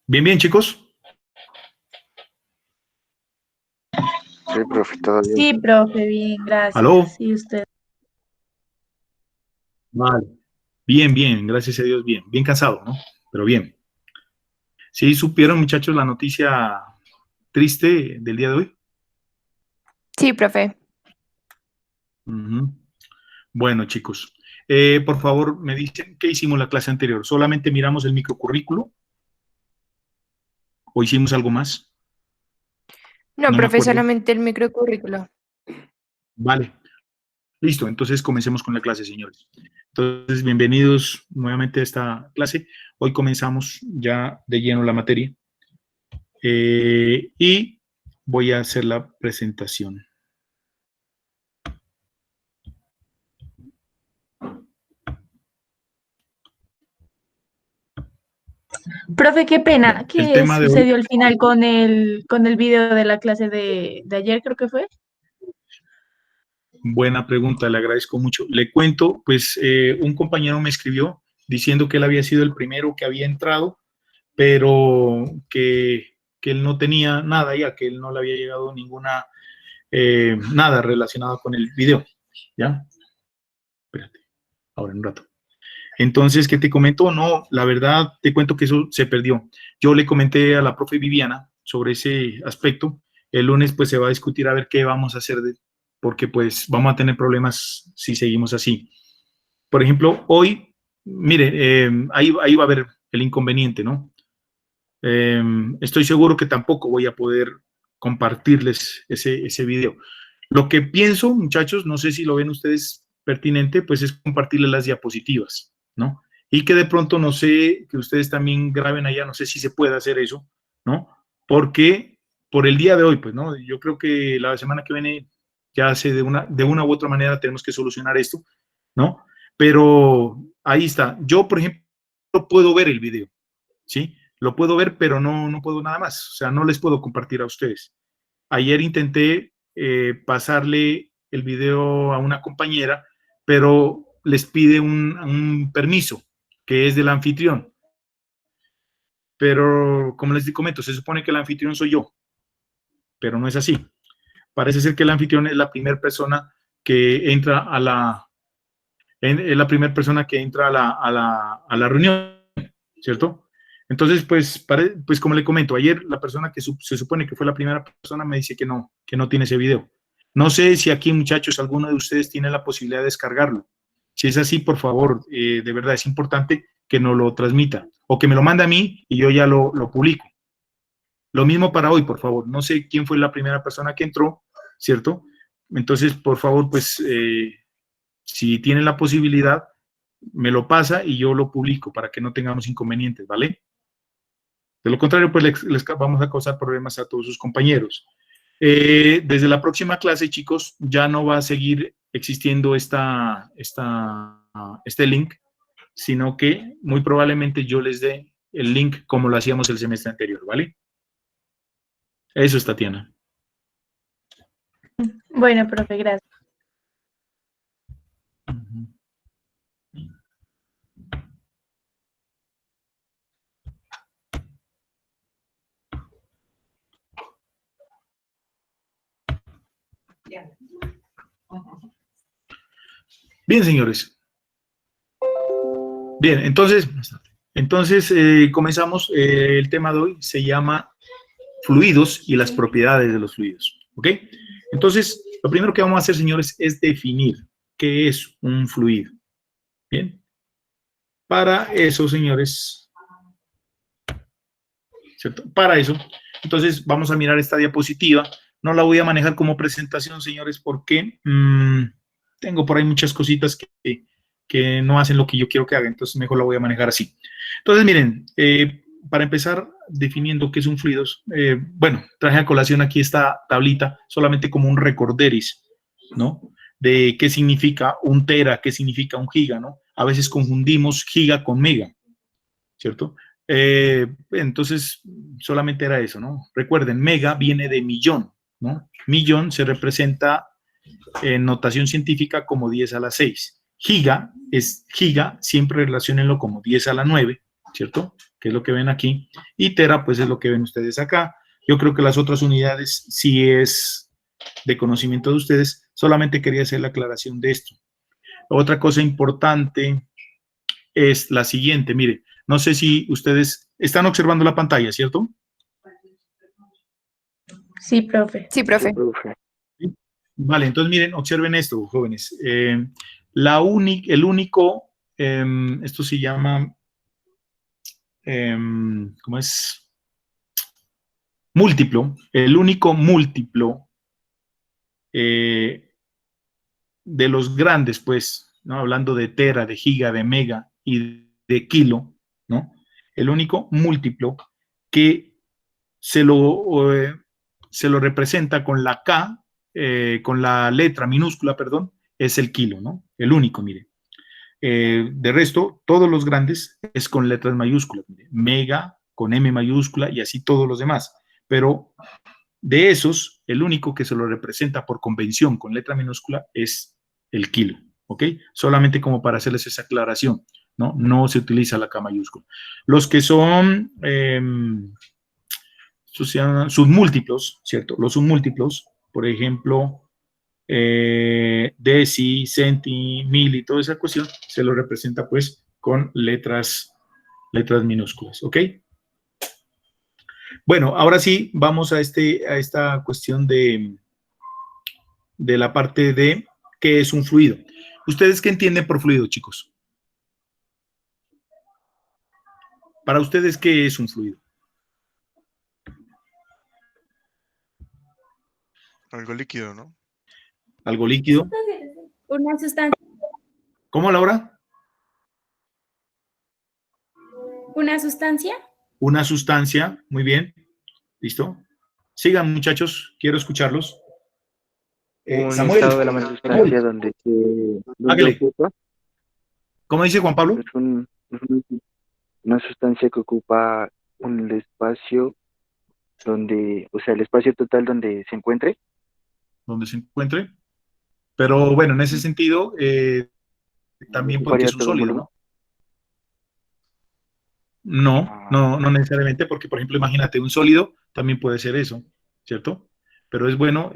Bien, bien, chicos. Sí, profe, todo bien. Sí, profe, bien, gracias. ¿Aló? ¿Y usted? Vale. Bien, bien, gracias a Dios, bien. Bien cansado, ¿no? Pero bien. ¿Sí supieron, muchachos, la noticia triste del día de hoy? Sí, profe. Ujú. Bueno, chicos, por favor, me dicen qué hicimos la clase anterior. ¿Solamente miramos el microcurrículo o hicimos algo más? No, No me profe, acuerdo. solamente el microcurrículo. Vale, listo. Entonces comencemos con la clase, señores. Entonces, bienvenidos nuevamente a esta clase. Hoy comenzamos ya de lleno la materia. Y voy a hacer la presentación. Profe, qué pena. Bueno, el ¿Qué tema de hoy, sucedió al final con el video de la clase de ayer, creo que fue? buena pregunta, le agradezco mucho. Le cuento, pues un compañero me escribió diciendo que él había sido el primero que había entrado, pero que él no tenía nada ya, que él no le había llegado ninguna, nada relacionado con el video. ¿Ya? Espérate, ahora en un rato. Entonces, ¿qué te comento? No, la verdad, te cuento que eso se perdió. Yo le comenté a la profe Viviana sobre ese aspecto. El lunes, pues, se va a discutir a ver qué vamos a hacer, porque, pues, vamos a tener problemas si seguimos así. Por ejemplo, hoy, mire, ahí va a haber el inconveniente, ¿no? Estoy seguro que tampoco voy a poder compartirles ese video. Lo que pienso, muchachos, no sé si lo ven ustedes pertinente, pues es compartirles las diapositivas, ¿no? Y que de pronto, no sé, que ustedes también graben allá, no sé si se puede hacer eso, ¿no? Porque por el día de hoy, pues, ¿no? Yo creo que la semana que viene ya sé de una u otra manera tenemos que solucionar esto, ¿no? Pero ahí está. Yo, por ejemplo, puedo ver el video, ¿sí? Lo puedo ver, pero no puedo nada más. O sea, no les puedo compartir a ustedes. Ayer intenté pasarle el video a una compañera, pero les pide un permiso, que es del anfitrión. Pero, como les comento, se supone que el anfitrión soy yo, pero no es así. Parece ser que el anfitrión es la primera persona que entra es la primera persona que entra a la reunión, ¿cierto? Entonces, pues como le comento, ayer la persona que se supone que fue la primera persona me dice que no tiene ese video. No sé si aquí, muchachos, alguno de ustedes tiene la posibilidad de descargarlo. Si es así, por favor, de verdad es importante que nos lo transmita o que me lo mande a mí y yo ya lo publico. Lo mismo para hoy, por favor. No sé quién fue la primera persona que entró, ¿cierto? Entonces, por favor, pues, si tienen la posibilidad, me lo pasa y yo lo publico para que no tengamos inconvenientes, ¿vale? De lo contrario, pues les vamos a causar problemas a todos sus compañeros. Desde la próxima clase, chicos, ya no va a seguir existiendo este link, sino que muy probablemente yo les dé el link como lo hacíamos el semestre anterior, ¿vale? Eso es, Tatiana. Bueno, profe, gracias. Bien, señores. Bien, entonces comenzamos. El tema de hoy se llama fluidos y las propiedades de los fluidos, ¿ok? Entonces, lo primero que vamos a hacer, señores, es definir qué es un fluido. Bien. Para eso, señores, ¿cierto? Para eso, entonces vamos a mirar esta diapositiva. No la voy a manejar como presentación, señores, porque tengo por ahí muchas cositas que no hacen lo que yo quiero que haga, entonces mejor la voy a manejar así. Entonces, miren, para empezar definiendo qué es un fluido, bueno, traje a colación aquí esta tablita solamente como un recorderis, ¿no? De qué significa un tera, qué significa un giga, ¿no? A veces confundimos giga con mega, ¿cierto? Entonces, solamente era eso, ¿no? Recuerden, mega viene de millón, ¿no? Millón se representa en notación científica como 10 a la 6. Giga es giga, siempre relaciónenlo como 10 a la 9, ¿cierto? Que es lo que ven aquí. Y tera, pues es lo que ven ustedes acá. Yo creo que las otras unidades sí es de conocimiento de ustedes. Solamente quería hacer la aclaración de esto. Otra cosa importante es la siguiente. Mire, no sé si ustedes están observando la pantalla, ¿cierto? Sí, profe. Sí, profe. Profe. Vale, entonces miren, observen esto, jóvenes. El único, esto se llama, ¿cómo es? Múltiplo. El único múltiplo de los grandes, pues, ¿no? Hablando de tera, de giga, de mega y de kilo, ¿no? El único múltiplo que se lo representa con la K, con la letra minúscula, perdón, es el kilo, ¿no? El único, mire. De resto, todos los grandes es con letras mayúsculas, mire. Mega con M mayúscula y así todos los demás. Pero de esos, el único que se lo representa por convención con letra minúscula es el kilo, ¿ok? Solamente como para hacerles esa aclaración, ¿no? No se utiliza la K mayúscula. Los que son submúltiplos, ¿cierto? Los submúltiplos, por ejemplo, deci, centi, mil y toda esa cuestión, se lo representa pues con letras minúsculas, ¿ok? Bueno, ahora sí, vamos a esta cuestión de la parte de qué es un fluido. ¿Ustedes qué entienden por fluido, chicos? Para ustedes, ¿qué es un fluido? Algo líquido, ¿no? ¿Algo líquido? Una sustancia. ¿Cómo, Laura? Una sustancia. Una sustancia, muy bien. ¿Listo? Sigan, muchachos, quiero escucharlos. Un Samuel, estado de la sustancia donde Hágale. ocupa. ¿Cómo dice Juan Pablo? Una sustancia que ocupa un espacio donde, o sea, el espacio total donde se encuentre. Donde se encuentre. Pero bueno, en ese sentido, también puede que ¿Ocuparía es un todo el sólido, volumen? ¿no? No necesariamente, porque por ejemplo, imagínate, un sólido también puede ser eso, ¿cierto? Pero es bueno,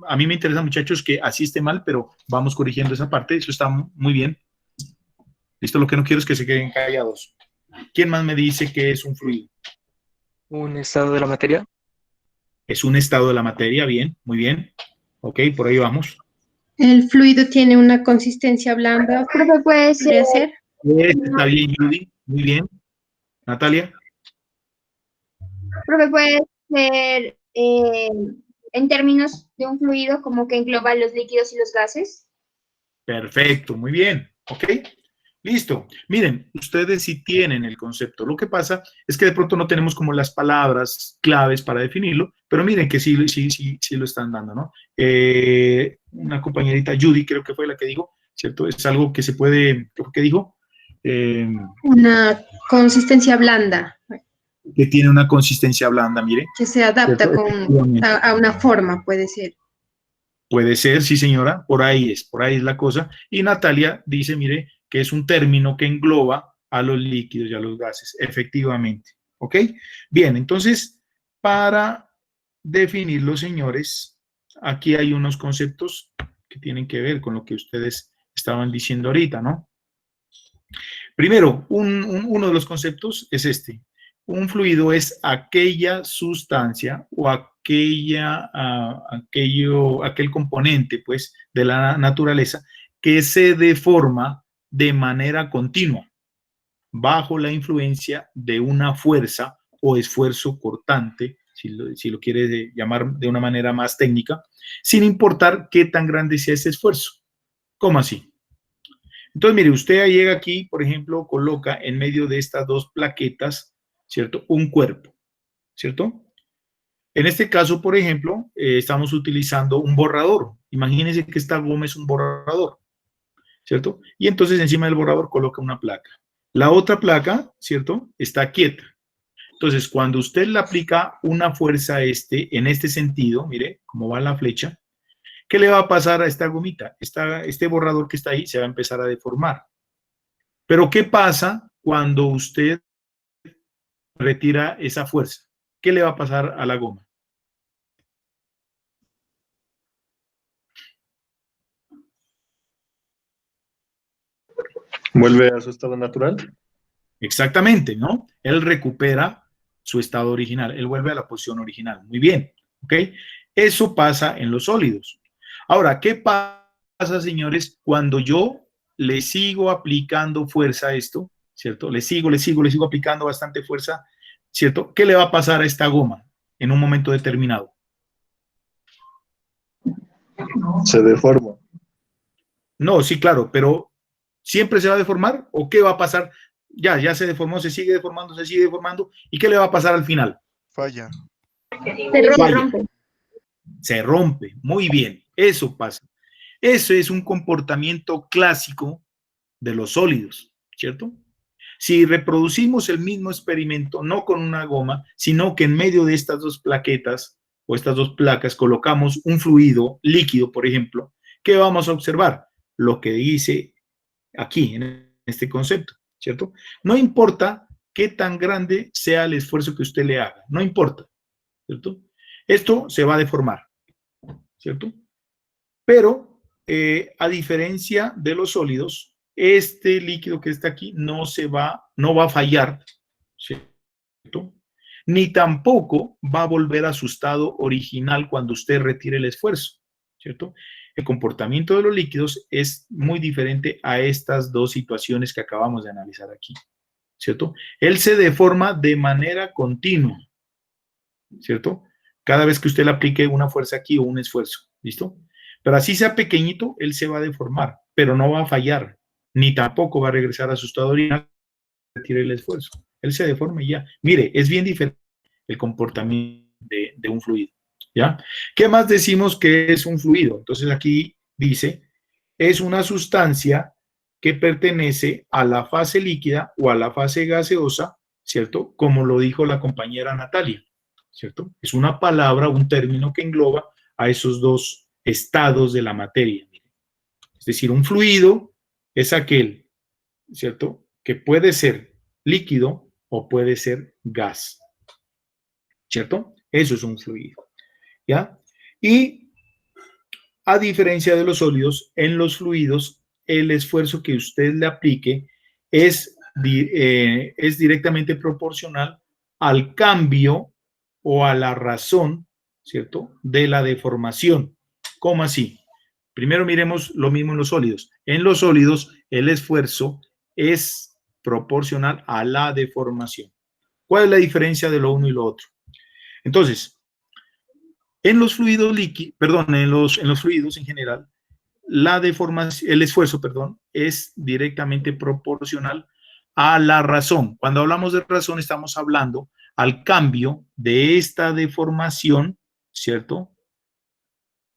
a mí me interesa, muchachos, que así esté mal, pero vamos corrigiendo esa parte, eso está muy bien. Listo, lo que no quiero es que se queden callados. ¿Quién más me dice que es un fluido? Un estado de la materia. Es un estado de la materia, bien, muy bien. Ok, por ahí vamos. El fluido tiene una consistencia blanda. Profe, puede ¿Podría ser. ser? Está bien, Judy, muy bien. Natalia. Profe, puede ser en términos de un fluido como que engloba los líquidos y los gases. Perfecto, muy bien. Ok, listo. Miren, ustedes sí tienen el concepto. Lo que pasa es que de pronto no tenemos como las palabras claves para definirlo, pero miren que sí lo están dando, ¿no? Una compañerita, Judy, creo que fue la que dijo, ¿cierto? Es algo que se puede, ¿qué dijo? Una consistencia blanda Que tiene una consistencia blanda, mire. que se adapta Efectivamente. a una forma, puede ser. Puede ser, sí, señora, por ahí es la cosa. Y Natalia dice, mire, que es un término que engloba a los líquidos y a los gases, efectivamente. ¿Ok? Bien, entonces, para definirlo, señores, aquí hay unos conceptos que tienen que ver con lo que ustedes estaban diciendo ahorita, ¿no? Primero, uno de los conceptos es este. Un fluido es aquella sustancia o aquel componente, pues, de la naturaleza que se deforma de manera continua bajo la influencia de una fuerza o esfuerzo cortante, si lo quiere llamar de una manera más técnica, sin importar qué tan grande sea ese esfuerzo. ¿Cómo así? Entonces, mire, usted llega aquí, por ejemplo, coloca en medio de estas dos plaquetas, ¿cierto? Un cuerpo, ¿cierto? En este caso, por ejemplo, estamos utilizando un borrador. Imagínense que esta goma es un borrador, ¿cierto? Y entonces encima del borrador coloca una placa. La otra placa, ¿cierto? Está quieta. Entonces, cuando usted le aplica una fuerza a en este sentido, mire cómo va la flecha, ¿qué le va a pasar a esta gomita? Este borrador que está ahí se va a empezar a deformar. Pero ¿qué pasa cuando usted retira esa fuerza. ¿Qué le va a pasar a la goma? ¿Vuelve a su estado natural? Exactamente, ¿no? Él recupera su estado original, él vuelve a la posición original. Muy bien, ¿ok? Eso pasa en los sólidos. Ahora, ¿qué pasa, señores, cuando yo le sigo aplicando fuerza a esto, ¿cierto? Le sigo aplicando bastante fuerza, ¿cierto? ¿Qué le va a pasar a esta goma en un momento determinado? Se deforma. No, sí, claro, pero ¿siempre se va a deformar o qué va a pasar? Ya se deformó, se sigue deformando. ¿Y qué le va a pasar al final? Falla. Se rompe. Se rompe. Muy bien, eso pasa. Eso es un comportamiento clásico de los sólidos, ¿cierto? Si reproducimos el mismo experimento, no con una goma, sino que en medio de estas dos plaquetas o estas dos placas colocamos un fluido líquido, por ejemplo, ¿qué vamos a observar? Lo que dice aquí, en este concepto, ¿cierto? No importa qué tan grande sea el esfuerzo que usted le haga, no importa, ¿cierto? Esto se va a deformar, ¿cierto? Pero, a diferencia de los sólidos, este líquido que está aquí no va a fallar, ¿cierto? Ni tampoco va a volver a su estado original cuando usted retire el esfuerzo, ¿cierto? El comportamiento de los líquidos es muy diferente a estas dos situaciones que acabamos de analizar aquí, ¿cierto? Él se deforma de manera continua, ¿cierto? Cada vez que usted le aplique una fuerza aquí o un esfuerzo, ¿listo? Pero así sea pequeñito, él se va a deformar, pero no va a fallar, ni tampoco va a regresar a su estado original, retire el esfuerzo. Él se deforma y ya. Mire, es bien diferente el comportamiento de un fluido, ¿ya? ¿Qué más decimos que es un fluido? Entonces aquí dice, es una sustancia que pertenece a la fase líquida o a la fase gaseosa, ¿cierto? Como lo dijo la compañera Natalia, ¿cierto? Es una palabra, un término que engloba a esos dos estados de la materia. Es decir, un fluido es aquel, ¿cierto?, que puede ser líquido o puede ser gas, ¿cierto? Eso es un fluido, ¿ya? Y a diferencia de los sólidos, en los fluidos, el esfuerzo que usted le aplique es directamente proporcional al cambio o a la razón, ¿cierto?, de la deformación. ¿Cómo así? Primero miremos lo mismo en los sólidos. En los sólidos, el esfuerzo es proporcional a la deformación. ¿Cuál es la diferencia de lo uno y lo otro? Entonces, en los fluidos líquidos, perdón, en los fluidos en general, la deformación, el esfuerzo, perdón, es directamente proporcional a la razón. Cuando hablamos de razón, estamos hablando al cambio de esta deformación, ¿cierto?,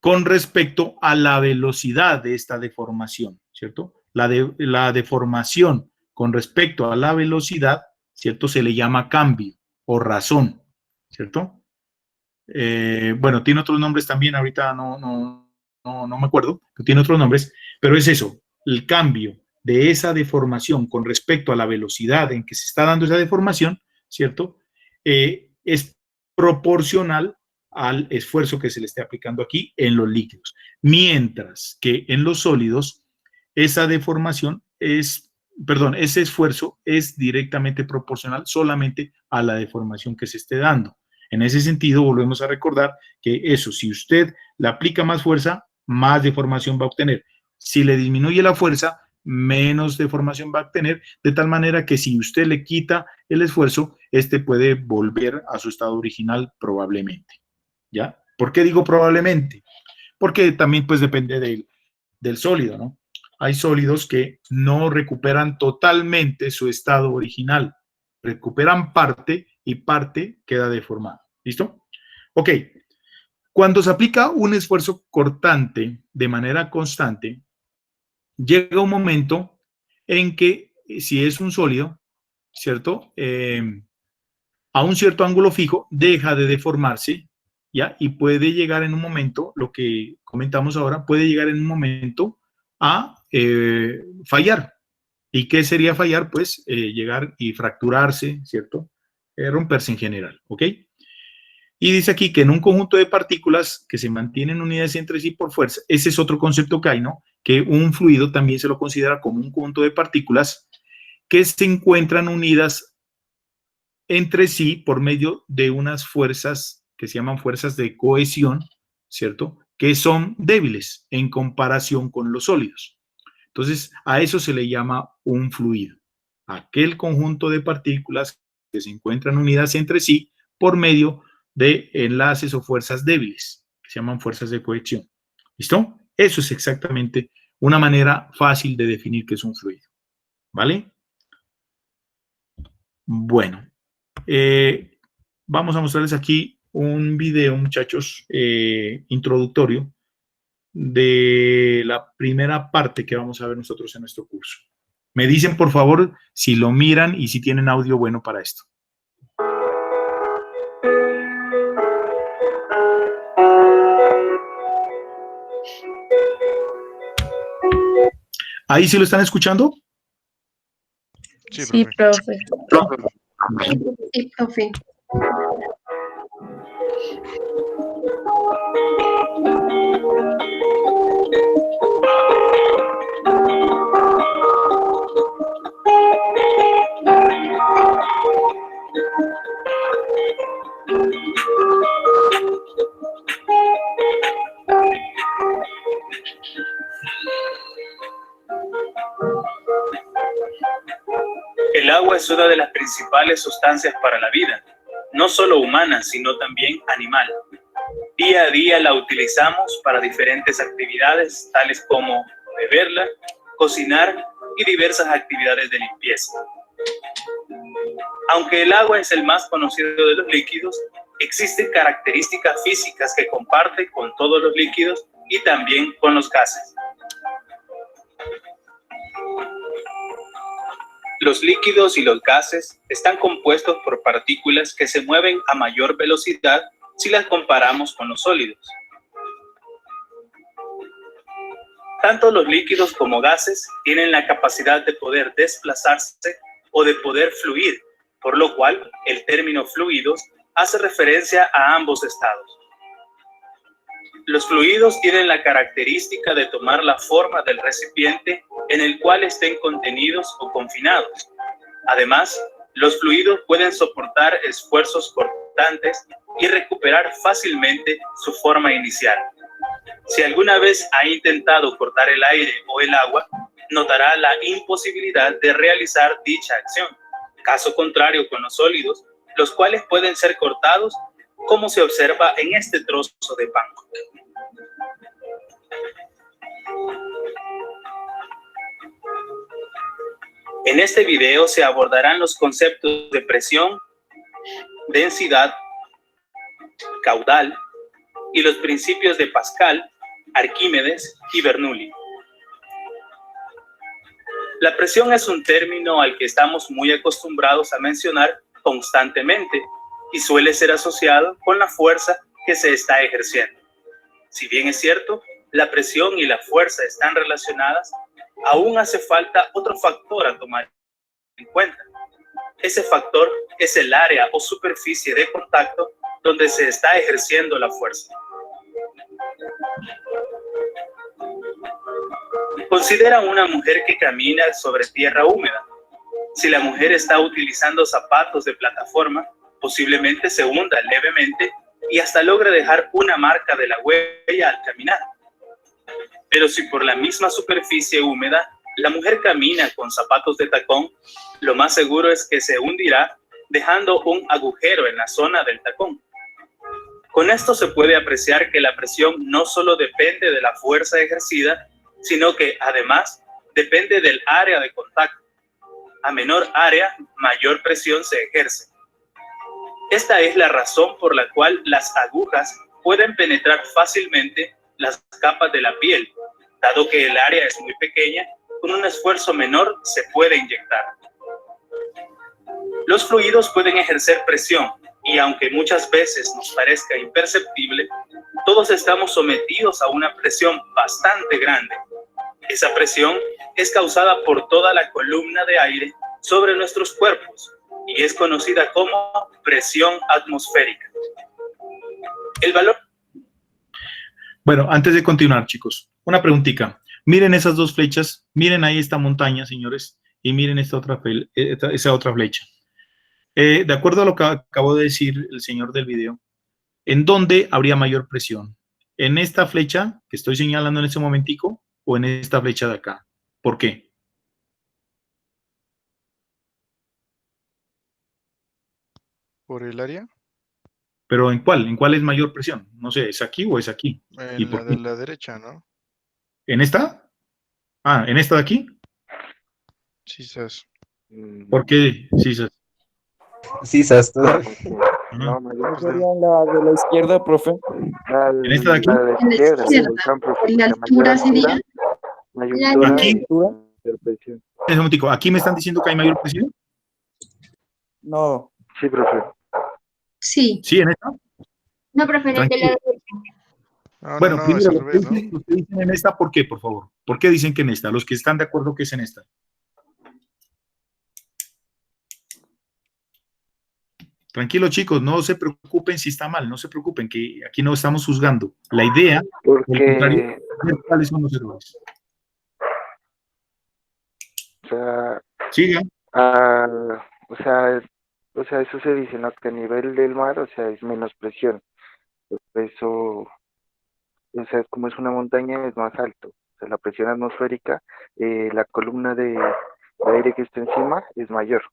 con respecto a la velocidad de esta deformación, ¿cierto? La deformación con respecto a la velocidad, ¿cierto?, se le llama cambio o razón, ¿cierto? Bueno, tiene otros nombres también, ahorita no me acuerdo, pero tiene otros nombres, pero es eso, el cambio de esa deformación con respecto a la velocidad en que se está dando esa deformación, ¿cierto? Es proporcional al esfuerzo que se le esté aplicando aquí en los líquidos. Mientras que en los sólidos, esa deformación ese esfuerzo es directamente proporcional solamente a la deformación que se esté dando. En ese sentido, volvemos a recordar que eso, si usted le aplica más fuerza, más deformación va a obtener. Si le disminuye la fuerza, menos deformación va a obtener, de tal manera que si usted le quita el esfuerzo, este puede volver a su estado original probablemente. ¿Ya? ¿Por qué digo probablemente? Porque también pues depende del sólido, ¿no? Hay sólidos que no recuperan totalmente su estado original, recuperan parte y parte queda deformada. ¿Listo? Ok. Cuando se aplica un esfuerzo cortante de manera constante, llega un momento en que si es un sólido, ¿cierto? A un cierto ángulo fijo deja de deformarse, ¿ya? Y puede llegar en un momento, lo que comentamos ahora, puede llegar en un momento a fallar. ¿Y qué sería fallar? Pues llegar y fracturarse, ¿cierto? romperse en general, ¿ok? Y dice aquí que en un conjunto de partículas que se mantienen unidas entre sí por fuerza, ese es otro concepto que hay, ¿no? Que un fluido también se lo considera como un conjunto de partículas que se encuentran unidas entre sí por medio de unas fuerzas que se llaman fuerzas de cohesión, ¿cierto? Que son débiles en comparación con los sólidos. Entonces, a eso se le llama un fluido. Aquel conjunto de partículas que se encuentran unidas entre sí por medio de enlaces o fuerzas débiles, que se llaman fuerzas de cohesión. ¿Listo? Eso es exactamente una manera fácil de definir qué es un fluido. ¿Vale? Bueno, vamos a mostrarles aquí un video, muchachos, introductorio de la primera parte que vamos a ver nosotros en nuestro curso. Me dicen, por favor, si lo miran y si tienen audio bueno para esto. ¿Ahí sí lo están escuchando? Sí, Sí, profe. profe. Sí, profe. El agua es una de las principales sustancias para la vida, no solo humana, sino también animal. Día a día la utilizamos para diferentes actividades, tales como beberla, cocinar y diversas actividades de limpieza. Aunque el agua es el más conocido de los líquidos, existen características físicas que comparte con todos los líquidos y también con los gases. Los líquidos y los gases están compuestos por partículas que se mueven a mayor velocidad si las comparamos con los sólidos. Tanto los líquidos como gases tienen la capacidad de poder desplazarse o de poder fluir, por lo cual el término fluidos hace referencia a ambos estados. Los fluidos tienen la característica de tomar la forma del recipiente en el cual estén contenidos o confinados. Además, los fluidos pueden soportar esfuerzos cortantes y recuperar fácilmente su forma inicial. Si alguna vez ha intentado cortar el aire o el agua, notará la imposibilidad de realizar dicha acción. Caso contrario con los sólidos, los cuales pueden ser cortados, como se observa en este trozo de pan. En este video se abordarán los conceptos de presión, densidad, caudal y los principios de Pascal, Arquímedes y Bernoulli. La presión es un término al que estamos muy acostumbrados a mencionar constantemente y suele ser asociado con la fuerza que se está ejerciendo. Si bien es cierto, la presión y la fuerza están relacionadas, aún hace falta otro factor a tomar en cuenta. Ese factor es el área o superficie de contacto donde se está ejerciendo la fuerza. Considera una mujer que camina sobre tierra húmeda. Si la mujer está utilizando zapatos de plataforma, posiblemente se hunda levemente y hasta logre dejar una marca de la huella al caminar. Pero si por la misma superficie húmeda la mujer camina con zapatos de tacón, lo más seguro es que se hundirá dejando un agujero en la zona del tacón. Con esto se puede apreciar que la presión no solo depende de la fuerza ejercida, sino que además depende del área de contacto. A menor área, mayor presión se ejerce. Esta es la razón por la cual las agujas pueden penetrar fácilmente las capas de la piel, dado que el área es muy pequeña, con un esfuerzo menor se puede inyectar. Los fluidos pueden ejercer presión y aunque muchas veces nos parezca imperceptible, todos estamos sometidos a una presión bastante grande. Esa presión es causada por toda la columna de aire sobre nuestros cuerpos, y es conocida como presión atmosférica. El valor... Bueno, antes de continuar, chicos, una preguntita. Miren esas dos flechas, miren ahí esta montaña, señores, y miren esa otra flecha. De acuerdo a lo que acabó de decir el señor del video, ¿en dónde habría mayor presión? ¿En esta flecha que estoy señalando en este momentico o en esta flecha de acá? ¿Por qué? ¿Por el área? ¿Pero en cuál? ¿En cuál es mayor presión? No sé, ¿es aquí o es aquí? ¿Y En por la qué? de la derecha, ¿no? ¿En esta? Ah, ¿en esta de aquí? Quizás. ¿Por qué? Sí, sí. Sisas, tú. No, mayor ¿Sería la de la izquierda, profe? ¿En esta de aquí? La de la En la izquierda, izquierda. volcán, profe, ¿En la porque altura sería? mayor La altura, Aquí. mayor presión. Un momentico, ¿aquí me están diciendo que hay mayor presión? No. Sí, profe. Sí. Sí, en esta. No, profe, en el de la derecha. No, Bueno, no, es primero, al los que revés, ¿no? dicen en esta, ¿por qué, por favor? ¿Por qué dicen que en esta? Los que están de acuerdo que es en esta. Tranquilos, chicos, no se preocupen si está mal, no se preocupen, que aquí no estamos juzgando. La idea, por el contrario, Porque, es ver cuáles son los errores. o sea, Sigan. o sea, eso se dice, ¿no? Que a nivel del mar, o sea, es menos presión. Por eso, o sea, como es una montaña, es más alto. O sea, la presión atmosférica, la columna de aire que está encima es mayor.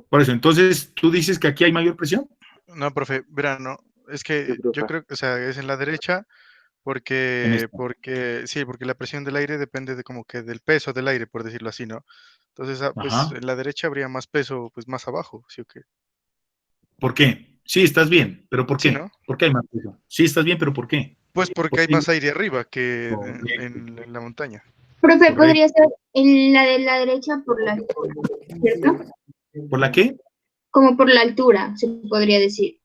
Por eso, entonces, ¿tú dices que aquí hay mayor presión? No, profe, verán, no. Es que Sí, profe. yo creo que, o sea, es en la derecha En porque, esta. sí, porque la presión del aire depende de como que del peso del aire, por decirlo así, ¿no? Entonces, pues Ajá. en la derecha habría más peso, pues más abajo, ¿sí o qué? ¿Por qué? Sí, estás bien, pero ¿por Sí, qué? ¿no? ¿Por qué hay más presión? Sí, estás bien, pero ¿por qué? Pues porque ¿Por hay qué? más aire arriba que Correcto. en la montaña. Profe, Correcto. podría ser en la de la derecha por la altura, ¿cierto? ¿Por la qué? Como por la altura, se podría decir.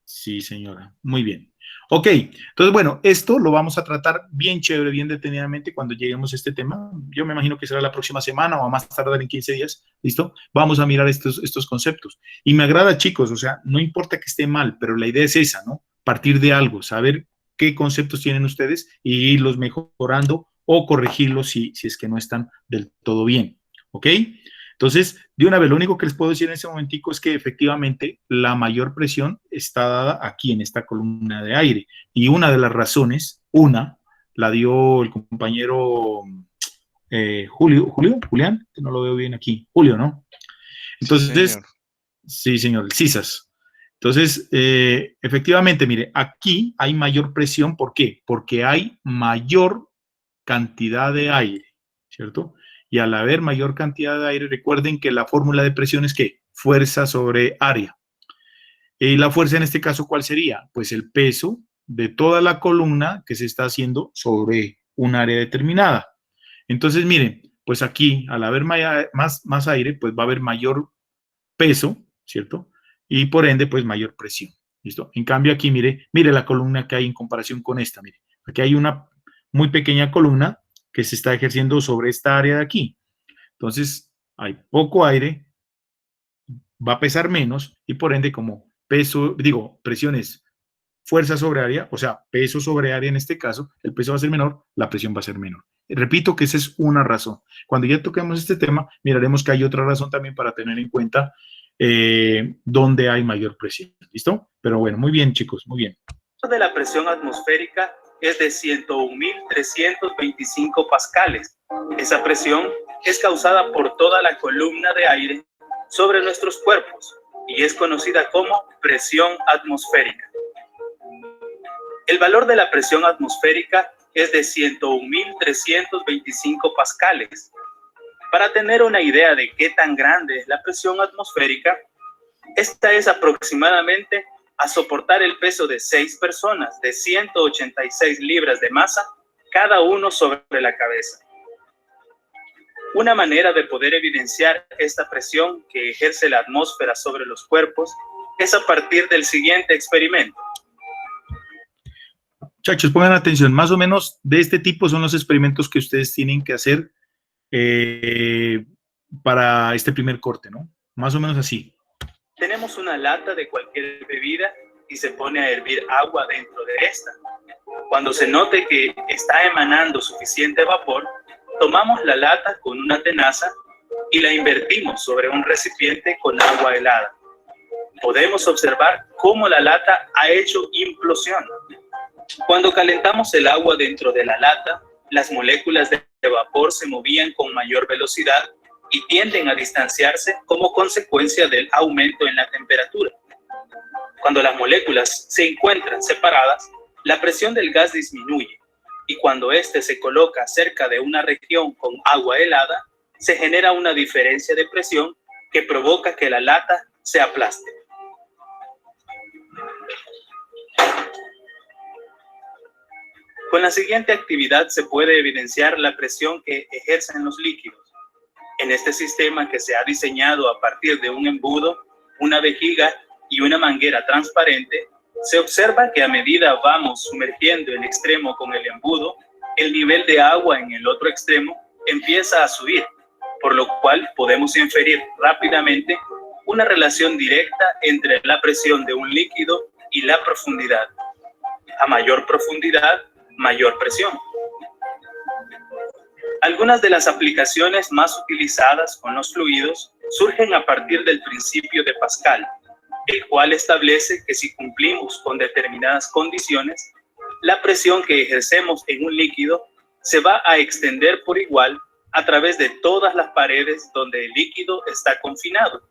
Sí, señora. Muy bien. Ok, entonces, bueno, esto lo vamos a tratar bien chévere, bien detenidamente cuando lleguemos a este tema. Yo me imagino que será la próxima semana o a más tardar en 15 días, ¿listo? Vamos a mirar estos conceptos. Y me agrada, chicos, o sea, no importa que esté mal, pero la idea es esa, ¿no? Partir de algo, saber qué conceptos tienen ustedes y irlos mejorando o corregirlos si es que no están del todo bien, ¿ok? Entonces, de una vez, lo único que les puedo decir en ese momentico es que efectivamente la mayor presión está dada aquí en esta columna de aire. Y una de las razones, la dio el compañero Julián, que no lo veo bien aquí, Julio, ¿no? Entonces, Señor. sí, señor, el CISAS. Entonces, efectivamente, mire, aquí hay mayor presión, ¿por qué? Porque hay mayor cantidad de aire, ¿cierto? Y al haber mayor cantidad de aire, recuerden que la fórmula de presión es ¿qué? Fuerza sobre área. Y la fuerza en este caso, ¿cuál sería? Pues el peso de toda la columna que se está haciendo sobre un área determinada. Entonces, miren, pues aquí, al haber más aire, pues va a haber mayor peso, ¿cierto? Y por ende, pues mayor presión. ¿Listo? En cambio, aquí, mire la columna que hay en comparación con esta, mire. Aquí hay una muy pequeña columna que se está ejerciendo sobre esta área de aquí. Entonces, hay poco aire, va a pesar menos y por ende como presiones, fuerza sobre área, o sea, peso sobre área en este caso, el peso va a ser menor, la presión va a ser menor. Repito que esa es una razón. Cuando ya toquemos este tema, miraremos que hay otra razón también para tener en cuenta dónde hay mayor presión. ¿Listo? Pero bueno, muy bien, chicos, muy bien. De la presión atmosférica es de 101.325 pascales. Esa presión es causada por toda la columna de aire sobre nuestros cuerpos y es conocida como presión atmosférica. El valor de la presión atmosférica es de 101.325 pascales. Para tener una idea de qué tan grande es la presión atmosférica, esta es aproximadamente a soportar el peso de 6 personas de 186 libras de masa, cada uno sobre la cabeza. Una manera de poder evidenciar esta presión que ejerce la atmósfera sobre los cuerpos es a partir del siguiente experimento. Muchachos, pongan atención, más o menos de este tipo son los experimentos que ustedes tienen que hacer para este primer corte, ¿no? Más o menos así. Tenemos una lata de cualquier bebida y se pone a hervir agua dentro de esta. Cuando se note que está emanando suficiente vapor, tomamos la lata con una tenaza y la invertimos sobre un recipiente con agua helada. Podemos observar cómo la lata ha hecho implosión. Cuando calentamos el agua dentro de la lata, las moléculas de vapor se movían con mayor velocidad y tienden a distanciarse como consecuencia del aumento en la temperatura. Cuando las moléculas se encuentran separadas, la presión del gas disminuye y cuando éste se coloca cerca de una región con agua helada, se genera una diferencia de presión que provoca que la lata se aplaste. Con la siguiente actividad se puede evidenciar la presión que ejercen los líquidos. En este sistema que se ha diseñado a partir de un embudo, una vejiga y una manguera transparente, se observa que a medida vamos sumergiendo el extremo con el embudo, el nivel de agua en el otro extremo empieza a subir, por lo cual podemos inferir rápidamente una relación directa entre la presión de un líquido y la profundidad. A mayor profundidad, mayor presión. Algunas de las aplicaciones más utilizadas con los fluidos surgen a partir del principio de Pascal, el cual establece que si cumplimos con determinadas condiciones, la presión que ejercemos en un líquido se va a extender por igual a través de todas las paredes donde el líquido está confinado.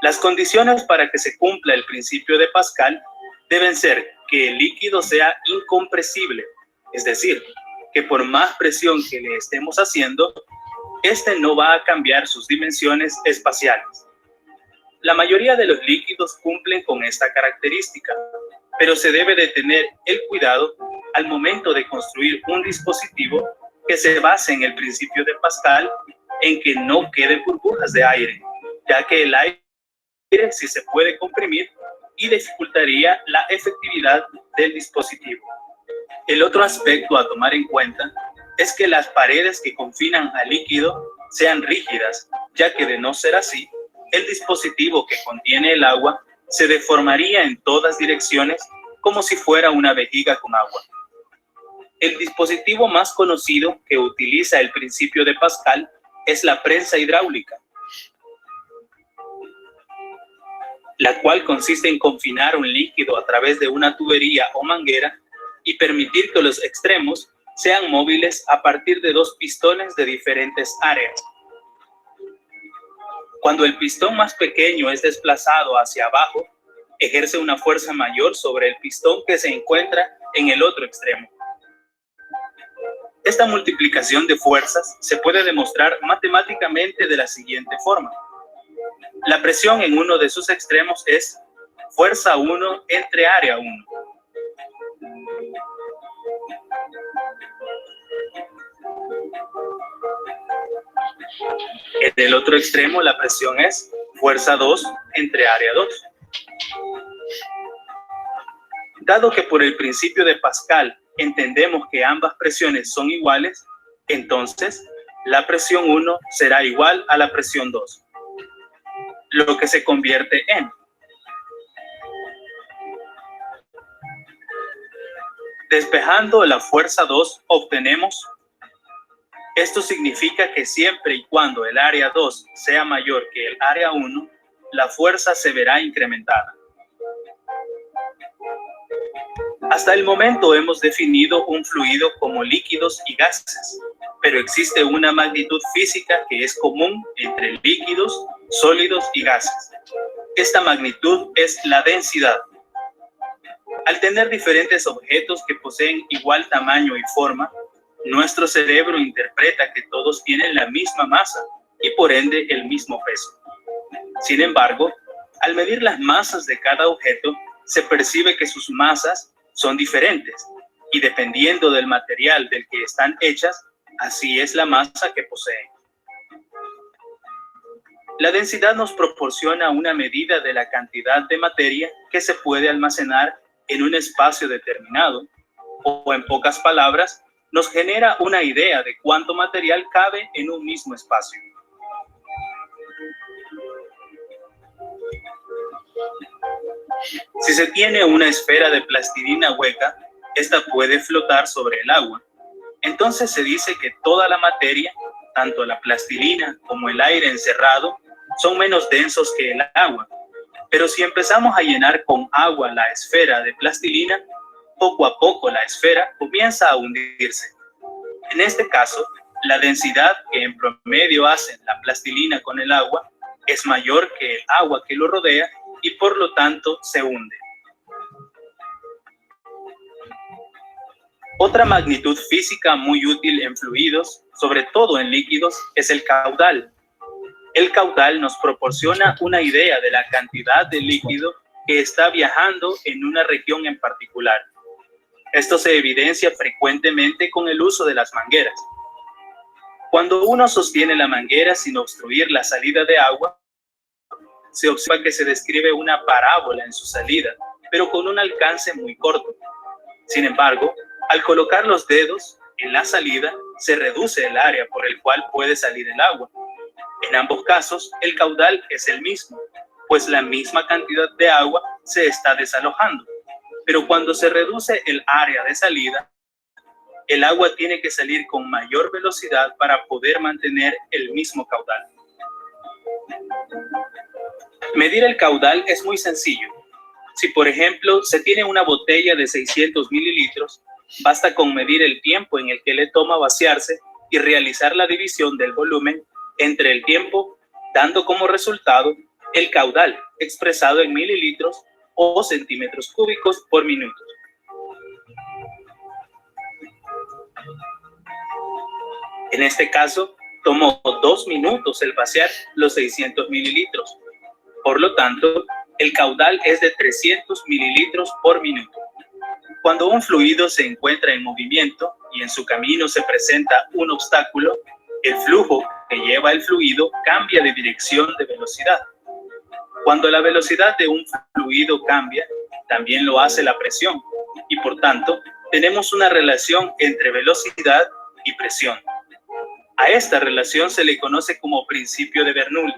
Las condiciones para que se cumpla el principio de Pascal deben ser que el líquido sea incompresible, es decir, que por más presión que le estemos haciendo, este no va a cambiar sus dimensiones espaciales. La mayoría de los líquidos cumplen con esta característica, pero se debe de tener el cuidado al momento de construir un dispositivo que se base en el principio de Pascal en que no queden burbujas de aire, ya que el aire sí se puede comprimir y dificultaría la efectividad del dispositivo. El otro aspecto a tomar en cuenta es que las paredes que confinan al líquido sean rígidas, ya que de no ser así, el dispositivo que contiene el agua se deformaría en todas direcciones como si fuera una vejiga con agua. El dispositivo más conocido que utiliza el principio de Pascal es la prensa hidráulica, la cual consiste en confinar un líquido a través de una tubería o manguera y permitir que los extremos sean móviles a partir de dos pistones de diferentes áreas. Cuando el pistón más pequeño es desplazado hacia abajo, ejerce una fuerza mayor sobre el pistón que se encuentra en el otro extremo. Esta multiplicación de fuerzas se puede demostrar matemáticamente de la siguiente forma. La presión en uno de sus extremos es fuerza 1 entre área 1. En el otro extremo la presión es fuerza 2 entre área 2. Dado que por el principio de Pascal entendemos que ambas presiones son iguales, entonces la presión 1 será igual a la presión 2, lo que se convierte en despejando la fuerza 2 obtenemos. Esto significa que siempre y cuando el área 2 sea mayor que el área 1, la fuerza se verá incrementada. Hasta el momento hemos definido un fluido como líquidos y gases, pero existe una magnitud física que es común entre líquidos, sólidos y gases. Esta magnitud es la densidad. Al tener diferentes objetos que poseen igual tamaño y forma, nuestro cerebro interpreta que todos tienen la misma masa y por ende el mismo peso. Sin embargo, al medir las masas de cada objeto, se percibe que sus masas son diferentes y dependiendo del material del que están hechas, así es la masa que poseen. La densidad nos proporciona una medida de la cantidad de materia que se puede almacenar en un espacio determinado, o en pocas palabras, nos genera una idea de cuánto material cabe en un mismo espacio. Si se tiene una esfera de plastilina hueca, esta puede flotar sobre el agua. Entonces se dice que toda la materia, tanto la plastilina como el aire encerrado, son menos densos que el agua. Pero si empezamos a llenar con agua la esfera de plastilina, poco a poco la esfera comienza a hundirse. En este caso, la densidad que en promedio hacen la plastilina con el agua es mayor que el agua que lo rodea y por lo tanto se hunde. Otra magnitud física muy útil en fluidos, sobre todo en líquidos, es el caudal. El caudal nos proporciona una idea de la cantidad de líquido que está viajando en una región en particular. Esto se evidencia frecuentemente con el uso de las mangueras. Cuando uno sostiene la manguera sin obstruir la salida de agua, se observa que se describe una parábola en su salida, pero con un alcance muy corto. Sin embargo, al colocar los dedos en la salida, se reduce el área por el cual puede salir el agua. En ambos casos, el caudal es el mismo, pues la misma cantidad de agua se está desalojando. Pero cuando se reduce el área de salida, el agua tiene que salir con mayor velocidad para poder mantener el mismo caudal. Medir el caudal es muy sencillo. Si, por ejemplo, se tiene una botella de 600 mililitros, basta con medir el tiempo en el que le toma vaciarse y realizar la división del volumen entre el tiempo, dando como resultado el caudal expresado en mililitros o centímetros cúbicos por minuto. En este caso, tomó 2 minutos el vaciar los 600 mililitros. Por lo tanto, el caudal es de 300 mililitros por minuto. Cuando un fluido se encuentra en movimiento y en su camino se presenta un obstáculo, el flujo que lleva el fluido cambia de dirección de velocidad. Cuando la velocidad de un fluido cambia, también lo hace la presión, y por tanto, tenemos una relación entre velocidad y presión. A esta relación se le conoce como principio de Bernoulli,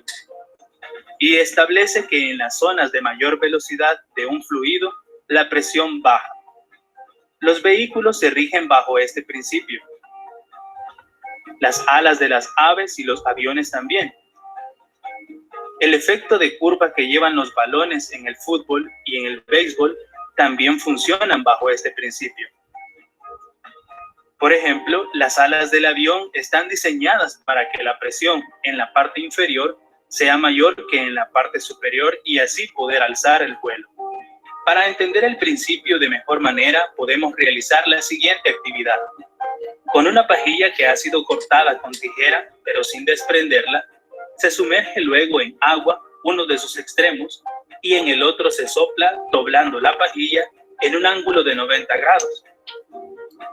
y establece que en las zonas de mayor velocidad de un fluido, la presión baja. Los vehículos se rigen bajo este principio. Las alas de las aves y los aviones también. El efecto de curva que llevan los balones en el fútbol y en el béisbol también funcionan bajo este principio. Por ejemplo, las alas del avión están diseñadas para que la presión en la parte inferior sea mayor que en la parte superior y así poder alzar el vuelo. Para entender el principio de mejor manera, podemos realizar la siguiente actividad. Con una pajilla que ha sido cortada con tijera, pero sin desprenderla, se sumerge luego en agua uno de sus extremos y en el otro se sopla doblando la pajilla en un ángulo de 90 grados.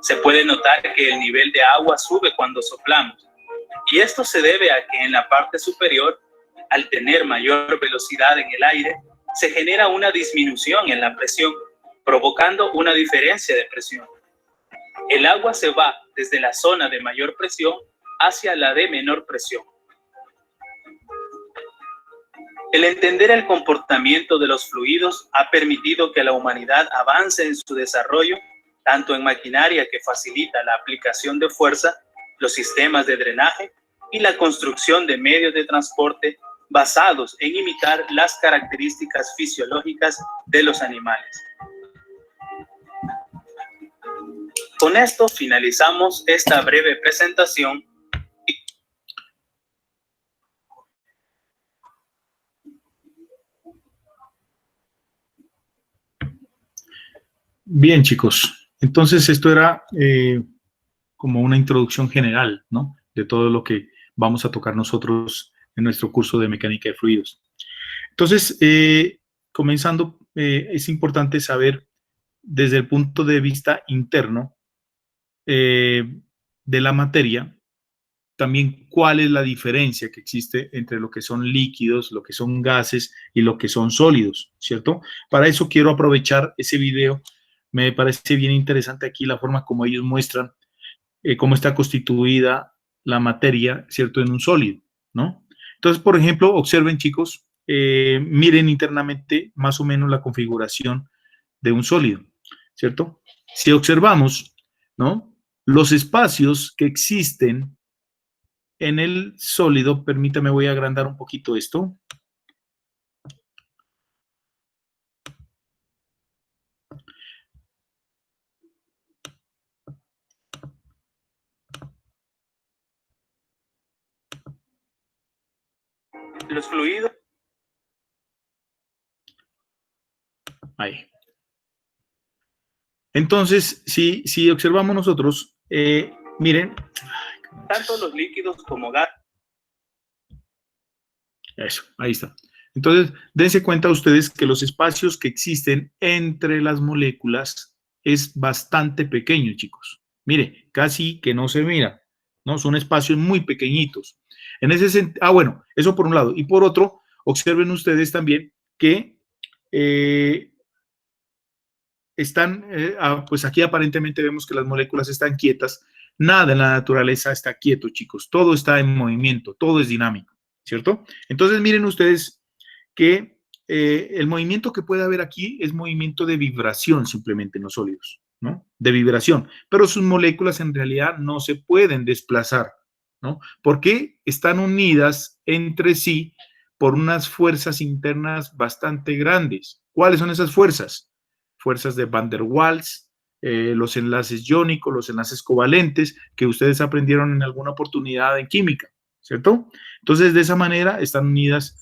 Se puede notar que el nivel de agua sube cuando soplamos, y esto se debe a que en la parte superior, al tener mayor velocidad en el aire, se genera una disminución en la presión, provocando una diferencia de presión. El agua se va desde la zona de mayor presión hacia la de menor presión. El entender el comportamiento de los fluidos ha permitido que la humanidad avance en su desarrollo, tanto en maquinaria que facilita la aplicación de fuerza, los sistemas de drenaje y la construcción de medios de transporte basados en imitar las características fisiológicas de los animales. Con esto finalizamos esta breve presentación. Bien, chicos. Entonces, esto era como una introducción general, ¿no? De todo lo que vamos a tocar nosotros en nuestro curso de mecánica de fluidos. Entonces, comenzando, es importante saber desde el punto de vista interno de la materia, también cuál es la diferencia que existe entre lo que son líquidos, lo que son gases y lo que son sólidos, ¿cierto? Para eso quiero aprovechar ese video. Me parece bien interesante aquí la forma como ellos muestran cómo está constituida la materia, ¿cierto? En un sólido, ¿no? Entonces, por ejemplo, observen, chicos, miren internamente más o menos la configuración de un sólido, ¿cierto? Si observamos, ¿no?, los espacios que existen en el sólido, permítame, voy a agrandar un poquito esto. Los fluidos. Ahí. Entonces, si observamos nosotros, miren. Tanto los líquidos como gas. Eso, ahí está. Entonces, dense cuenta ustedes que los espacios que existen entre las moléculas es bastante pequeño, chicos. Mire, casi que no se mira, ¿no? Son espacios muy pequeñitos. En ese sentido, bueno, eso por un lado. Y por otro, observen ustedes también que pues aquí aparentemente vemos que las moléculas están quietas. Nada en la naturaleza está quieto, chicos. Todo está en movimiento, todo es dinámico, ¿cierto? Entonces, miren ustedes que el movimiento que puede haber aquí es movimiento de vibración simplemente en los sólidos, ¿no? De vibración. Pero sus moléculas en realidad no se pueden desplazar, ¿no? Porque están unidas entre sí por unas fuerzas internas bastante grandes. ¿Cuáles son esas fuerzas? Fuerzas de Van der Waals, los enlaces iónicos, los enlaces covalentes, que ustedes aprendieron en alguna oportunidad en química, ¿cierto? Entonces, de esa manera están unidas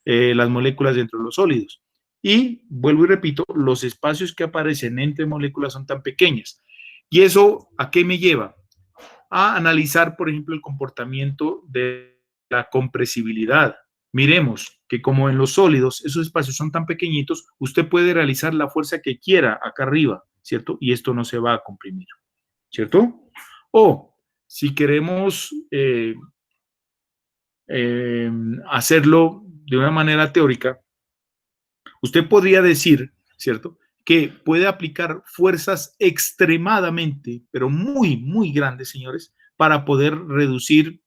las moléculas dentro de los sólidos. Y, vuelvo y repito, los espacios que aparecen entre moléculas son tan pequeñas. ¿Y eso a qué me lleva? A analizar, por ejemplo, el comportamiento de la compresibilidad. Miremos que como en los sólidos esos espacios son tan pequeñitos, usted puede realizar la fuerza que quiera acá arriba, ¿cierto? Y esto no se va a comprimir, ¿cierto? O si queremos hacerlo de una manera teórica, usted podría decir, ¿cierto?, que puede aplicar fuerzas extremadamente, pero muy, muy grandes, señores, para poder reducir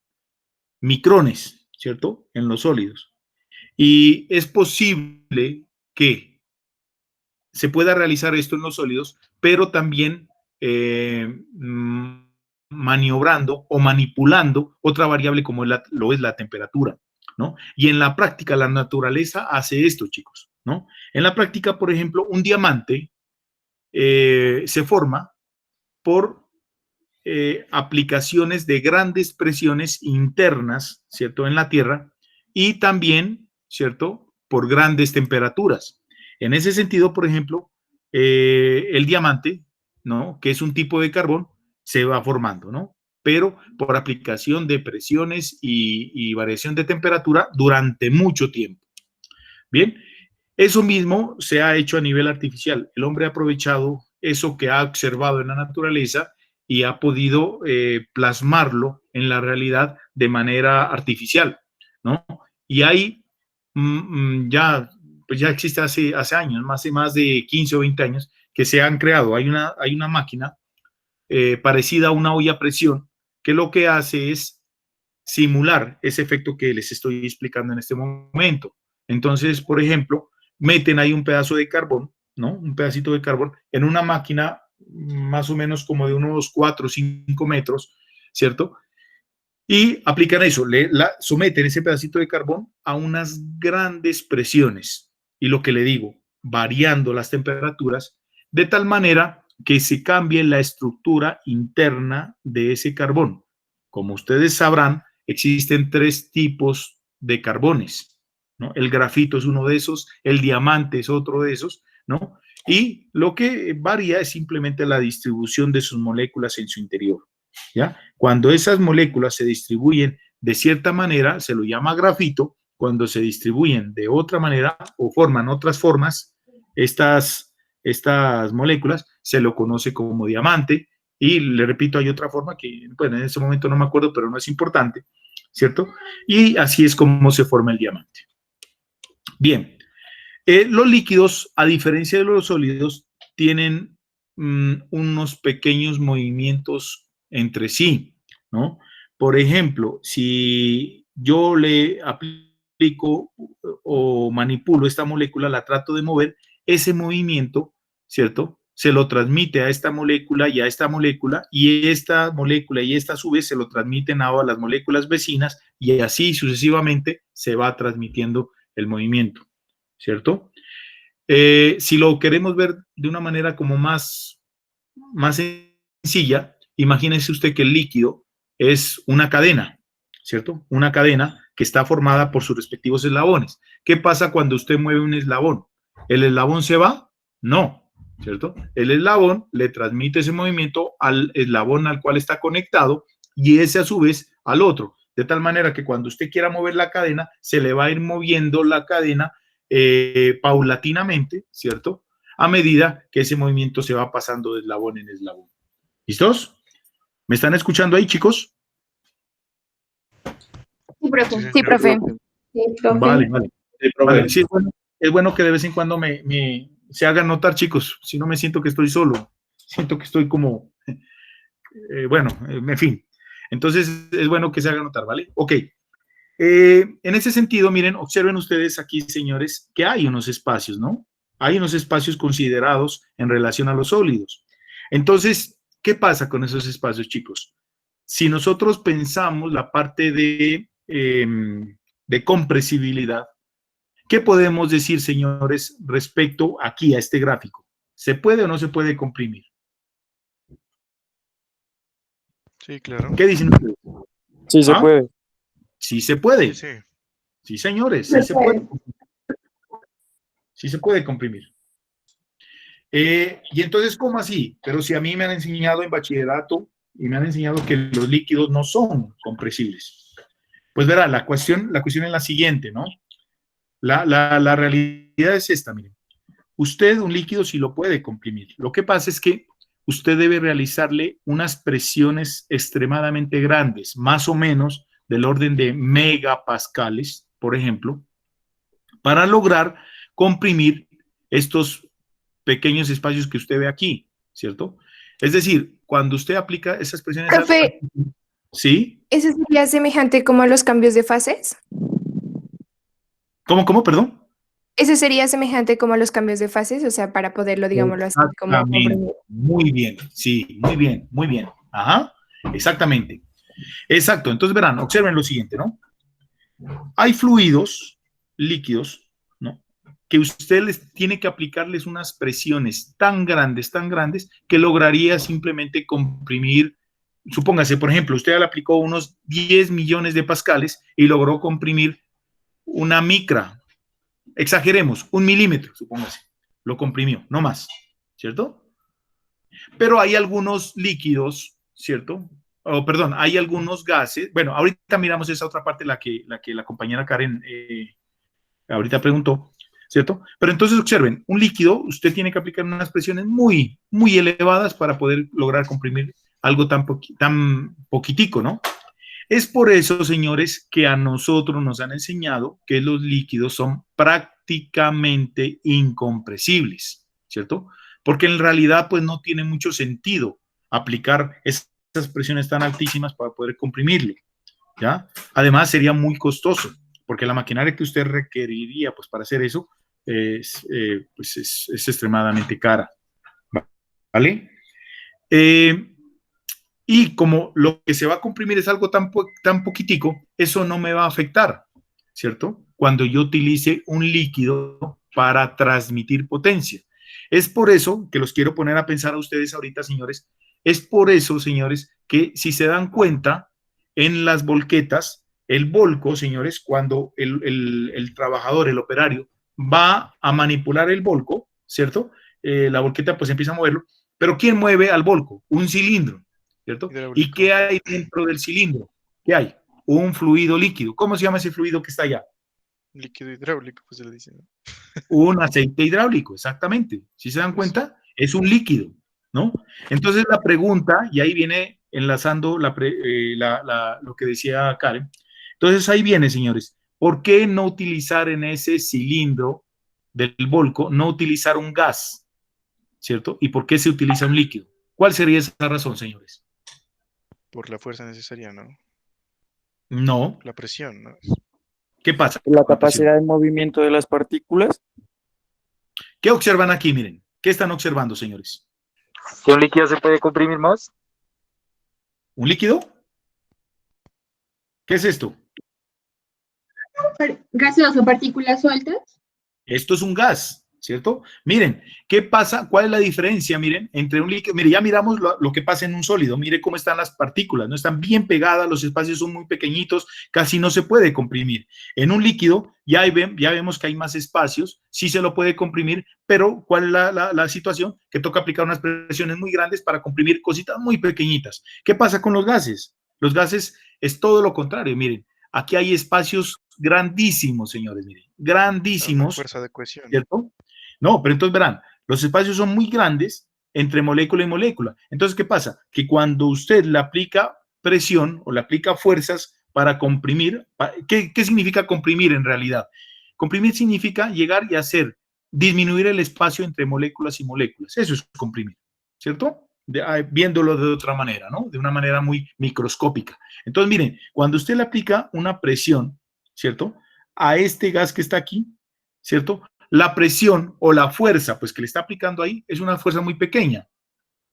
micrones, ¿cierto?, en los sólidos. Y es posible que se pueda realizar esto en los sólidos, pero también maniobrando o manipulando otra variable como lo es la temperatura, ¿no? Y en la práctica la naturaleza hace esto, chicos, ¿no? En la práctica, por ejemplo, un diamante se forma por aplicaciones de grandes presiones internas, ¿cierto?, en la Tierra, y también, ¿cierto?, por grandes temperaturas. En ese sentido, por ejemplo, el diamante, ¿no?, que es un tipo de carbón, se va formando, ¿no? Pero por aplicación de presiones y variación de temperatura durante mucho tiempo. Bien, eso mismo se ha hecho a nivel artificial. El hombre ha aprovechado eso que ha observado en la naturaleza y ha podido plasmarlo en la realidad de manera artificial, ¿no? Y ahí ya existe hace años, más de 15 o 20 años, que se han creado. Hay una máquina parecida a una olla a presión que lo que hace es simular ese efecto que les estoy explicando en este momento. Entonces, por ejemplo, meten ahí un pedazo de carbón, ¿no? Un pedacito de carbón en una máquina más o menos como de unos 4 o 5 metros, ¿cierto? Y aplican eso, someten ese pedacito de carbón a unas grandes presiones. Y lo que le digo, variando las temperaturas, de tal manera que se cambie la estructura interna de ese carbón. Como ustedes sabrán, existen 3 tipos de carbones, ¿no? El grafito es uno de esos, el diamante es otro de esos, ¿no? Y lo que varía es simplemente la distribución de sus moléculas en su interior, ¿ya? Cuando esas moléculas se distribuyen de cierta manera, se lo llama grafito. Cuando se distribuyen de otra manera o forman otras formas, estas moléculas, se lo conoce como diamante. Y le repito, hay otra forma que, bueno, en ese momento no me acuerdo, pero no es importante, ¿cierto? Y así es como se forma el diamante. Bien, los líquidos, a diferencia de los sólidos, tienen unos pequeños movimientos entre sí, ¿no? Por ejemplo, si yo le aplico aplico o manipulo esta molécula, la trato de mover, ese movimiento, ¿cierto? Se lo transmite a esta molécula y a esta molécula, y esta molécula y esta a su vez se lo transmiten a las moléculas vecinas, y así sucesivamente se va transmitiendo el movimiento, ¿cierto? Si lo queremos ver de una manera como más sencilla, imagínense usted que el líquido es una cadena, ¿cierto? Una cadena que está formada por sus respectivos eslabones. ¿Qué pasa cuando usted mueve un eslabón? ¿El eslabón se va? No, ¿cierto? El eslabón le transmite ese movimiento al eslabón al cual está conectado y ese a su vez al otro, de tal manera que cuando usted quiera mover la cadena, se le va a ir moviendo la cadena paulatinamente, ¿cierto? A medida que ese movimiento se va pasando de eslabón en eslabón. ¿Listos? ¿Me están escuchando ahí, chicos? Sí, profe. Sí, profe. Vale, vale. Vale, sí, es bueno que de vez en cuando se hagan notar, chicos. Si no me siento que estoy solo, siento que estoy como, en fin. Entonces es bueno que se hagan notar, ¿vale? Ok. En ese sentido, miren, observen ustedes aquí, señores, que hay unos espacios, ¿no? Hay unos espacios considerados en relación a los sólidos. Entonces, ¿qué pasa con esos espacios, chicos? Si nosotros pensamos la parte de compresibilidad, ¿qué podemos decir, señores, respecto aquí a este gráfico? ¿Se puede o no se puede comprimir? Sí, claro. ¿Qué dicen ustedes? Sí, se puede. Sí se puede. Sí. Sí, señores, sí se puede. Sí se puede comprimir. Y entonces, ¿cómo así? Pero si a mí me han enseñado en bachillerato y me han enseñado que los líquidos no son compresibles. Pues verá, la cuestión es la siguiente, ¿no? La realidad es esta, miren. Usted un líquido sí lo puede comprimir. Lo que pasa es que usted debe realizarle unas presiones extremadamente grandes, más o menos del orden de megapascales, por ejemplo, para lograr comprimir estos pequeños espacios que usted ve aquí, ¿cierto? Es decir, cuando usted aplica esas presiones... Profe, ¿sí? ¿eso sería semejante como a los cambios de fases? ¿Cómo, perdón? ¿Eso sería semejante como a los cambios de fases? O sea, para poderlo, digámoslo así, como comprimir. Muy bien, sí, muy bien, muy bien. Ajá, exactamente. Exacto, entonces verán, observen lo siguiente, ¿no? Hay fluidos líquidos, ¿no? Que usted les tiene que aplicarles unas presiones tan grandes, que lograría simplemente comprimir, supóngase, por ejemplo, usted le aplicó unos 10 millones de pascales y logró comprimir una micra, exageremos, 1 milímetro, supóngase, lo comprimió, no más, ¿cierto? Pero hay algunos líquidos, ¿cierto? Perdón, hay algunos gases. Bueno, ahorita miramos esa otra parte, la que la compañera Karen ahorita preguntó, ¿cierto? Pero entonces observen, un líquido, usted tiene que aplicar unas presiones muy, muy elevadas para poder lograr comprimir algo tan poquitico, ¿no? Es por eso, señores, que a nosotros nos han enseñado que los líquidos son prácticamente incompresibles, ¿cierto? Porque en realidad, pues, no tiene mucho sentido aplicar esas presiones tan altísimas para poder comprimirlo, ¿ya? Además, sería muy costoso, porque la maquinaria que usted requeriría, pues, para hacer eso, es extremadamente cara, ¿vale? Y como lo que se va a comprimir es algo tan poquitico, eso no me va a afectar, ¿cierto? Cuando yo utilice un líquido para transmitir potencia. Es por eso que los quiero poner a pensar a ustedes ahorita, señores. Es por eso, señores, que si se dan cuenta, en las volquetas, el volco, señores, cuando el trabajador, el operario, va a manipular el volco, ¿cierto? La volqueta pues empieza a moverlo, pero ¿quién mueve al volco? Un cilindro, ¿cierto? ¿Y qué hay dentro del cilindro? ¿Qué hay? Un fluido líquido. ¿Cómo se llama ese fluido que está allá? Líquido hidráulico, pues se le dice, ¿no? Un aceite hidráulico, exactamente. ¿Sí se dan cuenta? Es un líquido, ¿no? Entonces la pregunta, y ahí viene enlazando lo que decía Karen. Entonces ahí viene, señores, ¿por qué no utilizar en ese cilindro del volco, no utilizar un gas? ¿Cierto? ¿Y por qué se utiliza un líquido? ¿Cuál sería esa razón, señores? Por la fuerza necesaria, ¿no? No. La presión, ¿no? ¿Qué pasa? La capacidad de movimiento de las partículas. ¿Qué observan aquí? Miren, ¿qué están observando, señores? ¿Que un líquido se puede comprimir más? ¿Un líquido? ¿Qué es esto? Gaseoso, partículas sueltas. Esto es un gas, ¿cierto? Miren, ¿qué pasa? ¿Cuál es la diferencia, miren, entre un líquido? Mire, ya miramos lo que pasa en un sólido. Mire cómo están las partículas, no están bien pegadas, los espacios son muy pequeñitos, casi no se puede comprimir. En un líquido ya vemos que hay más espacios, sí se lo puede comprimir, pero ¿cuál es la situación? Que toca aplicar unas presiones muy grandes para comprimir cositas muy pequeñitas. ¿Qué pasa con los gases? Los gases es todo lo contrario, miren. Aquí hay espacios grandísimos, señores, miren, grandísimos, Fuerza de cohesión. ¿cierto? No, pero entonces verán, los espacios son muy grandes entre molécula y molécula. Entonces, ¿qué pasa? Que cuando usted le aplica presión o le aplica fuerzas para comprimir, ¿qué significa comprimir en realidad? Comprimir significa llegar y disminuir el espacio entre moléculas y moléculas. Eso es comprimir, ¿cierto? Viéndolo de otra manera, ¿no? De una manera muy microscópica. Entonces, miren, cuando usted le aplica una presión, ¿cierto? A este gas que está aquí, ¿cierto? La presión o la fuerza, pues que le está aplicando ahí, es una fuerza muy pequeña.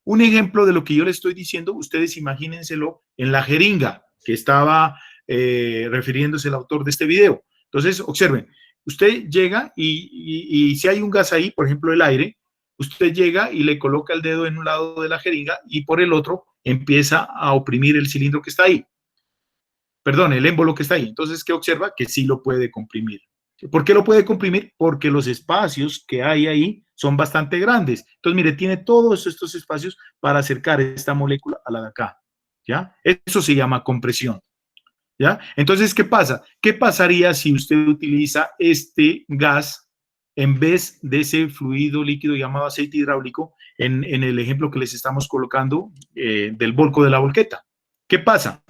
Un ejemplo de lo que yo le estoy diciendo, ustedes imagínenselo en la jeringa que estaba refiriéndose el autor de este video. Entonces, observen, usted llega y si hay un gas ahí, por ejemplo, el aire, usted llega y le coloca el dedo en un lado de la jeringa y por el otro empieza a oprimir el cilindro que está ahí. Perdón, el émbolo que está ahí. Entonces, ¿qué observa? Que sí lo puede comprimir. ¿Por qué lo puede comprimir? Porque los espacios que hay ahí son bastante grandes. Entonces, mire, tiene todos estos espacios para acercar esta molécula a la de acá. ¿Ya? Eso se llama compresión. ¿Ya? Entonces, ¿qué pasa? ¿Qué pasaría si usted utiliza este gas en vez de ese fluido líquido llamado aceite hidráulico en el ejemplo que les estamos colocando del volco de la volqueta? ¿Qué pasa?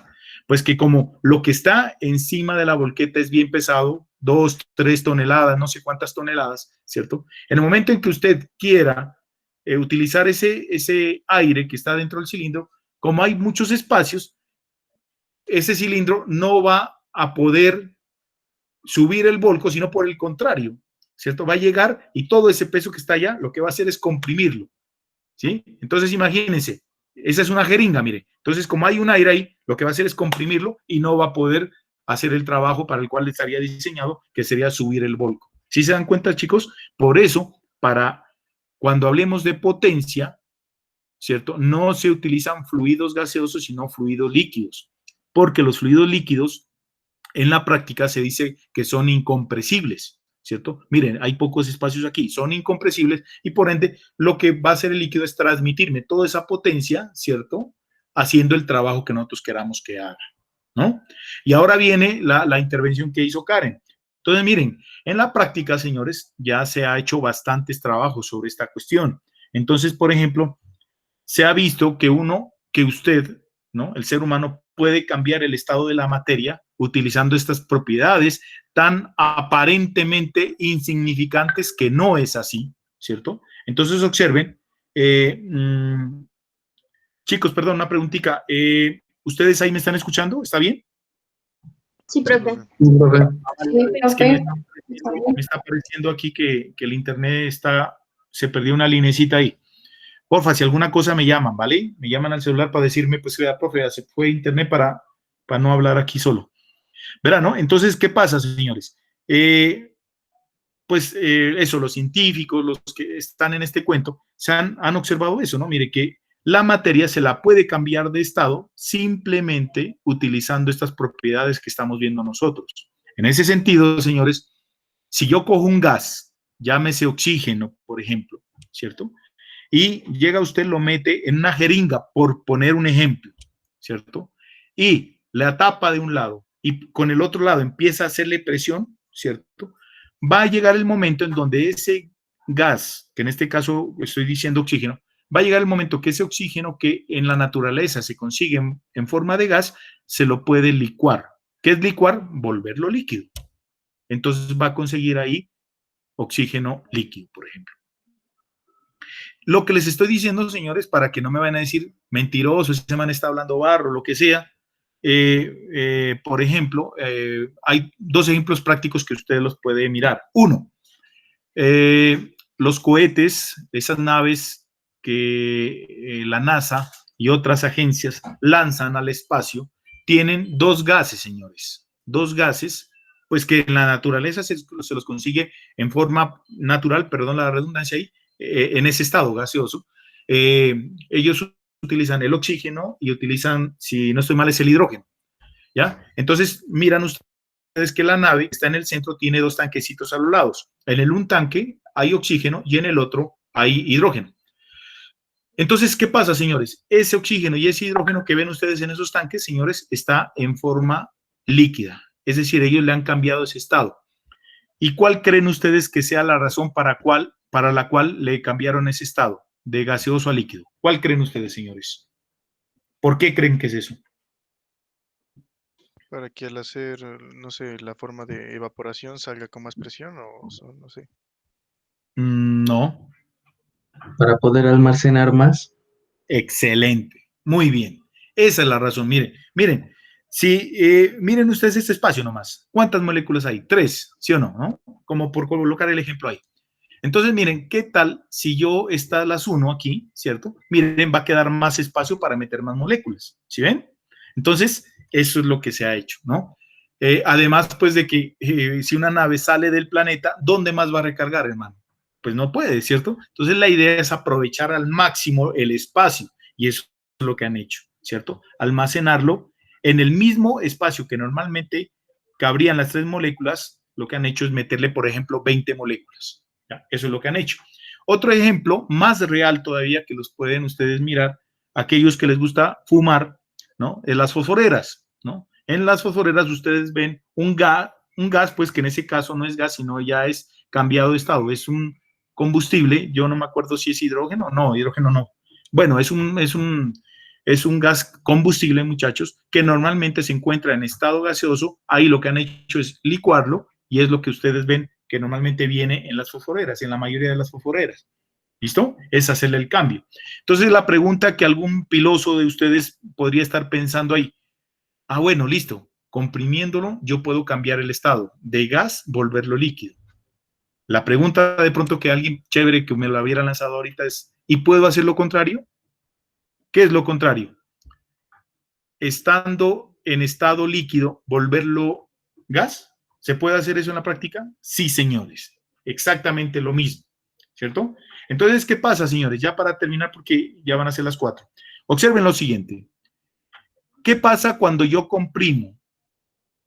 Pues que como lo que está encima de la volqueta es bien pesado, 2, 3 toneladas, no sé cuántas toneladas, ¿cierto? En el momento en que usted quiera utilizar ese aire que está dentro del cilindro, como hay muchos espacios, ese cilindro no va a poder subir el volco, sino por el contrario, ¿cierto? Va a llegar y todo ese peso que está allá, lo que va a hacer es comprimirlo, ¿sí? Entonces, imagínense, esa es una jeringa, mire. Entonces, como hay un aire ahí, lo que va a hacer es comprimirlo y no va a poder hacer el trabajo para el cual estaría diseñado, que sería subir el volco. ¿Sí se dan cuenta, chicos? Por eso, cuando hablemos de potencia, ¿cierto? No se utilizan fluidos gaseosos, sino fluidos líquidos, porque los fluidos líquidos en la práctica se dice que son incompresibles, ¿cierto? Miren, hay pocos espacios aquí, son incompresibles y por ende lo que va a hacer el líquido es transmitirme toda esa potencia, ¿cierto? Haciendo el trabajo que nosotros queramos que haga, ¿no? Y ahora viene la intervención que hizo Karen. Entonces, miren, en la práctica, señores, ya se ha hecho bastantes trabajos sobre esta cuestión. Entonces, por ejemplo, se ha visto que usted, ¿no? El ser humano puede cambiar el estado de la materia utilizando estas propiedades tan aparentemente insignificantes que no es así, ¿cierto? Entonces observen, chicos, perdón, una preguntita, ¿ustedes ahí me están escuchando? ¿Está bien? Sí, profe. Es que me está pareciendo aquí que el internet se perdió una linecita ahí. Porfa, si alguna cosa me llaman, ¿vale? Me llaman al celular para decirme, pues, profe, se fue internet para no hablar aquí solo. ¿Verdad, no? Entonces, ¿qué pasa, señores? Eso, los científicos, los que están en este cuento, han observado eso, ¿no? Mire, que la materia se la puede cambiar de estado simplemente utilizando estas propiedades que estamos viendo nosotros. En ese sentido, señores, si yo cojo un gas, llámese oxígeno, por ejemplo, ¿cierto? Y llega usted, lo mete en una jeringa, por poner un ejemplo, ¿cierto? Y la tapa de un lado y con el otro lado empieza a hacerle presión, ¿cierto? Va a llegar el momento en donde ese gas, que en este caso estoy diciendo oxígeno, va a llegar el momento que ese oxígeno que en la naturaleza se consigue en forma de gas, se lo puede licuar. ¿Qué es licuar? Volverlo líquido. Entonces va a conseguir ahí oxígeno líquido, por ejemplo. Lo que les estoy diciendo, señores, para que no me vayan a decir mentiroso, ese man está hablando barro, lo que sea, por ejemplo, hay dos ejemplos prácticos que ustedes los pueden mirar. Uno, los cohetes, esas naves que la NASA y otras agencias lanzan al espacio, tienen dos gases, señores, dos gases, pues que en la naturaleza se los consigue en forma natural, perdón la redundancia ahí, en ese estado gaseoso. Ellos utilizan el oxígeno y utilizan, si no estoy mal, es el hidrógeno, ¿ya? Entonces, miran ustedes que la nave está en el centro, tiene dos tanquecitos a los lados. En el un tanque hay oxígeno y en el otro hay hidrógeno. Entonces, ¿qué pasa, señores? Ese oxígeno y ese hidrógeno que ven ustedes en esos tanques, señores, está en forma líquida. Es decir, ellos le han cambiado ese estado. ¿Y cuál creen ustedes que sea la razón para la cual le cambiaron ese estado de gaseoso a líquido? ¿Cuál creen ustedes, señores? ¿Por qué creen que es eso? Para que al hacer, no sé, la forma de evaporación salga con más presión o no sé. No. Para poder almacenar más. Excelente. Muy bien. Esa es la razón. Miren. Si, miren ustedes este espacio nomás. ¿Cuántas moléculas hay? 3, ¿sí o no? ¿No? Como por colocar el ejemplo ahí. Entonces, miren, ¿qué tal si yo las uno aquí, ¿cierto? Miren, va a quedar más espacio para meter más moléculas. ¿Sí ven? Entonces, eso es lo que se ha hecho, ¿no? Además, pues, de que si una nave sale del planeta, ¿dónde más va a recargar, hermano? Pues no puede, ¿cierto? Entonces, la idea es aprovechar al máximo el espacio. Y eso es lo que han hecho, ¿cierto? Almacenarlo en el mismo espacio que normalmente cabrían las 3 moléculas, lo que han hecho es meterle, por ejemplo, 20 moléculas. ¿Ya? Eso es lo que han hecho. Otro ejemplo, más real todavía, que los pueden ustedes mirar, aquellos que les gusta fumar, ¿no? En las fosforeras, ¿no? En las fosforeras ustedes ven un gas, pues que en ese caso no es gas, sino ya es cambiado de estado, es un combustible, yo no me acuerdo si es hidrógeno, no, hidrógeno no. Bueno, es un gas combustible, muchachos, que normalmente se encuentra en estado gaseoso. Ahí lo que han hecho es licuarlo y es lo que ustedes ven que normalmente viene en las fosforeras, en la mayoría de las fosforeras. ¿Listo? Es hacerle el cambio. Entonces, la pregunta que algún piloso de ustedes podría estar pensando ahí, bueno, listo, comprimiéndolo yo puedo cambiar el estado de gas, volverlo líquido. La pregunta de pronto que alguien chévere que me la hubiera lanzado ahorita es, ¿y puedo hacer lo contrario? ¿Qué es lo contrario? Estando en estado líquido, volverlo gas. ¿Se puede hacer eso en la práctica? Sí, señores. Exactamente lo mismo, ¿cierto? Entonces, ¿qué pasa, señores? Ya para terminar, porque ya van a ser las 4. Observen lo siguiente. ¿Qué pasa cuando yo comprimo?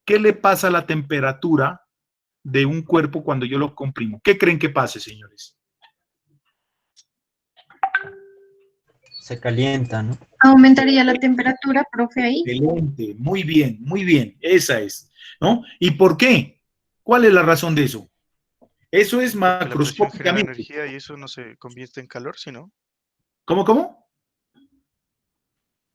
¿Qué le pasa a la temperatura de un cuerpo cuando yo lo comprimo? ¿Qué creen que pase, señores? Se calienta, ¿no? Aumentaría la temperatura, profe, ahí. Excelente, muy bien, esa es, ¿no? ¿Y por qué? ¿Cuál es la razón de eso? Eso es Porque la presión genera macroscópicamente. energía y eso no se convierte en calor, ¿sino? ¿Cómo?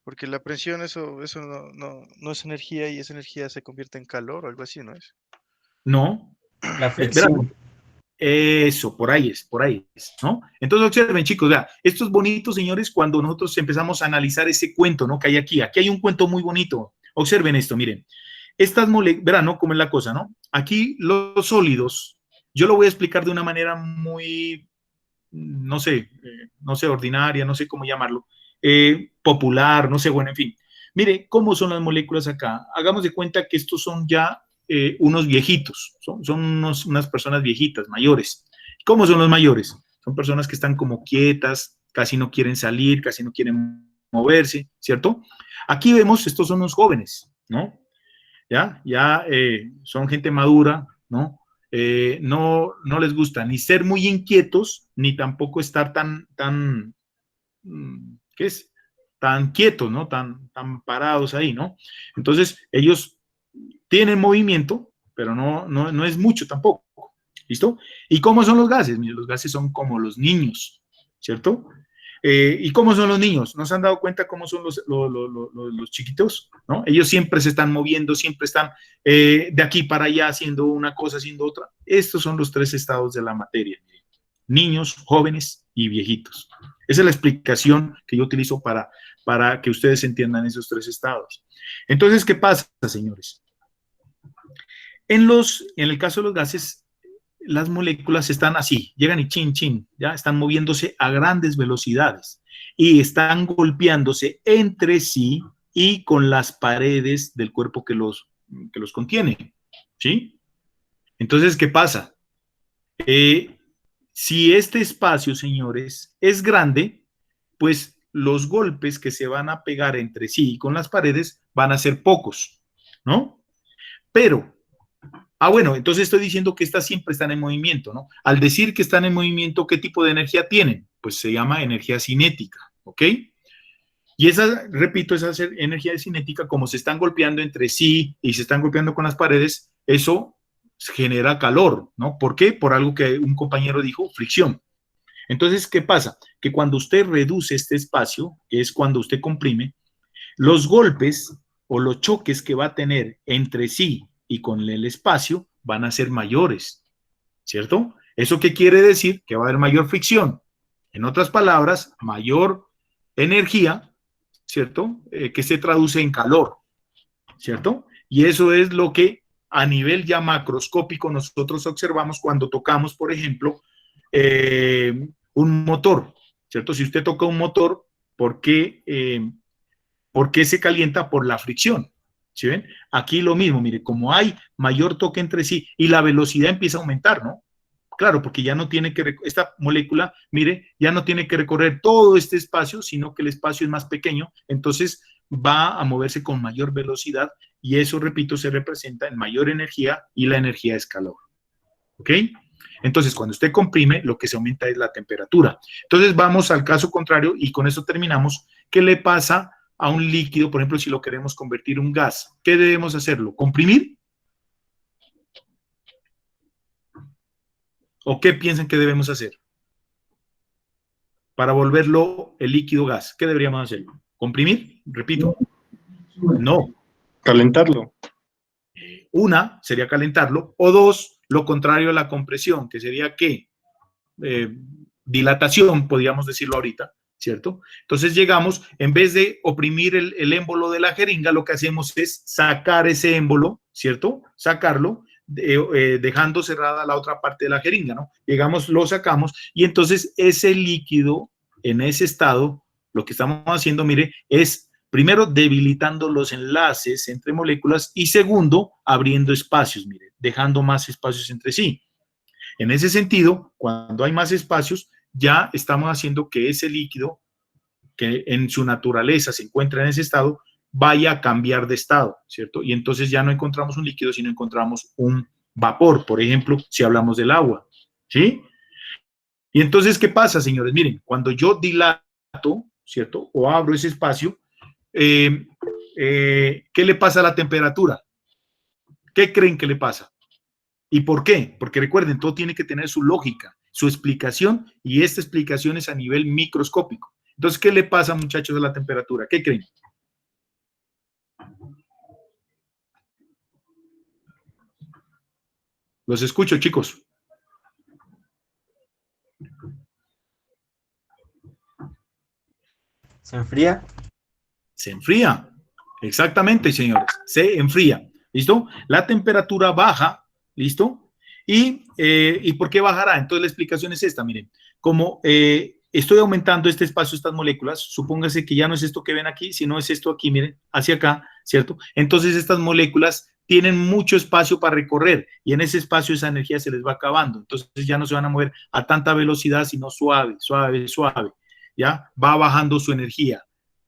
Porque la presión, eso no es energía y esa energía se convierte en calor o algo así, ¿no es? No. La fricción. Eso, por ahí es, ¿no? Entonces, observen, chicos, vea, esto es bonito, señores, cuando nosotros empezamos a analizar ese cuento, ¿no? Que hay aquí. Aquí hay un cuento muy bonito. Observen esto, miren. Estas moléculas, verán, ¿no? Cómo es la cosa, ¿no? Aquí los sólidos, yo lo voy a explicar de una manera muy, no sé, ordinaria, no sé cómo llamarlo, popular, no sé, bueno, en fin. Mire, ¿cómo son las moléculas acá? Hagamos de cuenta que estos son ya unos viejitos, son unas personas viejitas, mayores. ¿Cómo son los mayores? Son personas que están como quietas, casi no quieren salir, casi no quieren moverse, ¿cierto? Aquí vemos, estos son los jóvenes, ¿no? Ya son gente madura, ¿no? No les gusta ni ser muy inquietos, ni tampoco estar tan ¿qué es? Tan quietos, ¿no? Tan parados ahí, ¿no? Entonces, ellos tienen movimiento, pero no es mucho tampoco, ¿listo? ¿Y cómo son los gases? Mire, los gases son como los niños, ¿cierto? ¿Y cómo son los niños? ¿No se han dado cuenta cómo son los chiquitos? ¿No? Ellos siempre se están moviendo, siempre están de aquí para allá haciendo una cosa, haciendo otra. Estos son los 3 estados de la materia. Niños, jóvenes y viejitos. Esa es la explicación que yo utilizo para para que ustedes entiendan esos tres estados. Entonces, ¿qué pasa, señores? En el caso de los gases, las moléculas están así, llegan y chin, chin, ya están moviéndose a grandes velocidades y están golpeándose entre sí y con las paredes del cuerpo que los contiene, ¿sí? Entonces, ¿qué pasa? Si este espacio, señores, es grande, pues los golpes que se van a pegar entre sí y con las paredes van a ser pocos, ¿no? Pero, bueno, entonces estoy diciendo que estas siempre están en movimiento, ¿no? Al decir que están en movimiento, ¿qué tipo de energía tienen? Pues se llama energía cinética, ¿ok? Y esa, repito, esa energía cinética, como se están golpeando entre sí y se están golpeando con las paredes, eso genera calor, ¿no? ¿Por qué? Por algo que un compañero dijo, fricción. Entonces, ¿qué pasa? Que cuando usted reduce este espacio, que es cuando usted comprime, los golpes o los choques que va a tener entre sí y con el espacio van a ser mayores, ¿cierto? ¿Eso qué quiere decir? Que va a haber mayor fricción. En otras palabras, mayor energía, ¿cierto? Que se traduce en calor, ¿cierto? Y eso es lo que a nivel ya macroscópico nosotros observamos cuando tocamos, por ejemplo, un motor, ¿cierto? Si usted toca un motor, ¿por qué se calienta? Por la fricción, ¿sí ven? Aquí lo mismo, mire, como hay mayor toque entre sí y la velocidad empieza a aumentar, ¿no? Claro, porque ya no tiene que, esta molécula, mire, ya no tiene que recorrer todo este espacio, sino que el espacio es más pequeño, entonces va a moverse con mayor velocidad y eso, repito, se representa en mayor energía y la energía es calor, ¿ok? Entonces, cuando usted comprime, lo que se aumenta es la temperatura. Entonces, vamos al caso contrario y con eso terminamos. ¿Qué le pasa a un líquido, por ejemplo, si lo queremos convertir en un gas? ¿Qué debemos hacerlo? ¿Comprimir? ¿O qué piensan que debemos hacer? Para volverlo el líquido gas, ¿qué deberíamos hacer? ¿Comprimir? Repito. No. Calentarlo. Una sería calentarlo, o dos, lo contrario a la compresión, que sería ¿qué? Dilatación, podríamos decirlo ahorita, ¿cierto? Entonces llegamos, en vez de oprimir el émbolo de la jeringa, lo que hacemos es sacar ese émbolo, ¿cierto? Sacarlo, dejando cerrada la otra parte de la jeringa, ¿no? Llegamos, lo sacamos, y entonces ese líquido, en ese estado, lo que estamos haciendo, mire, es primero debilitando los enlaces entre moléculas y segundo, abriendo espacios, mire, dejando más espacios entre sí. En ese sentido, cuando hay más espacios, ya estamos haciendo que ese líquido, que en su naturaleza se encuentra en ese estado, vaya a cambiar de estado, ¿cierto? Y entonces ya no encontramos un líquido, sino encontramos un vapor, por ejemplo, si hablamos del agua, ¿sí? Y entonces, ¿qué pasa, señores? Miren, cuando yo dilato, ¿cierto? O abro ese espacio, ¿qué le pasa a la temperatura? ¿Qué creen que le pasa? ¿Y por qué? Porque recuerden, todo tiene que tener su lógica, su explicación, y esta explicación es a nivel microscópico. Entonces, ¿qué le pasa, muchachos, a la temperatura? ¿Qué creen? Los escucho, chicos. ¿Se enfría? Se enfría. Exactamente, señores. Se enfría. ¿Listo? La temperatura baja. ¿Listo? ¿Y por qué bajará? Entonces la explicación es esta, miren. Como estoy aumentando este espacio, estas moléculas, supóngase que ya no es esto que ven aquí, sino es esto aquí, miren, hacia acá, ¿cierto? Entonces estas moléculas tienen mucho espacio para recorrer y en ese espacio esa energía se les va acabando. Entonces ya no se van a mover a tanta velocidad, sino suave, suave, suave. ¿Ya? Va bajando su energía.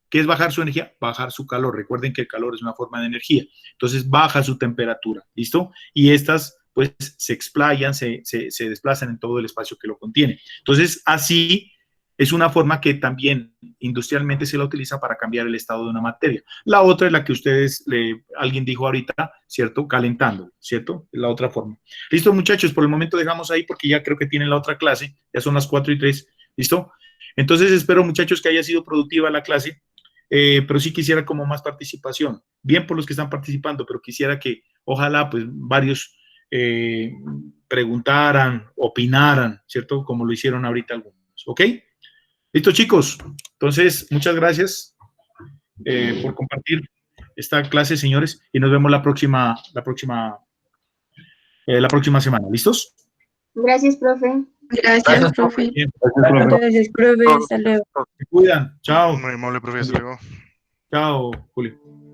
¿Qué es bajar su energía? Bajar su calor. Recuerden que el calor es una forma de energía. Entonces baja su temperatura, ¿listo? Y estas pues se explayan, se desplazan en todo el espacio que lo contiene. Entonces así es una forma que también industrialmente se la utiliza para cambiar el estado de una materia. La otra es la que alguien dijo ahorita, ¿cierto? Calentando, ¿cierto? Es la otra forma. Listo, muchachos, por el momento dejamos ahí porque ya creo que tienen la otra clase. Ya son las 4:03, ¿listo? Entonces espero, muchachos, que haya sido productiva la clase, pero sí quisiera como más participación. Bien por los que están participando, pero quisiera que ojalá pues varios preguntaran, opinaran, ¿cierto? Como lo hicieron ahorita algunos, ¿ok? Listo, chicos. Entonces, muchas gracias. por compartir esta clase, señores, y nos vemos la próxima semana. ¿Listos? Gracias, profe. Gracias, profe. Bien. Gracias, profe. Hasta luego. Se cuidan. Chao. Muy amable, profe. Hasta luego. Chao, Julio.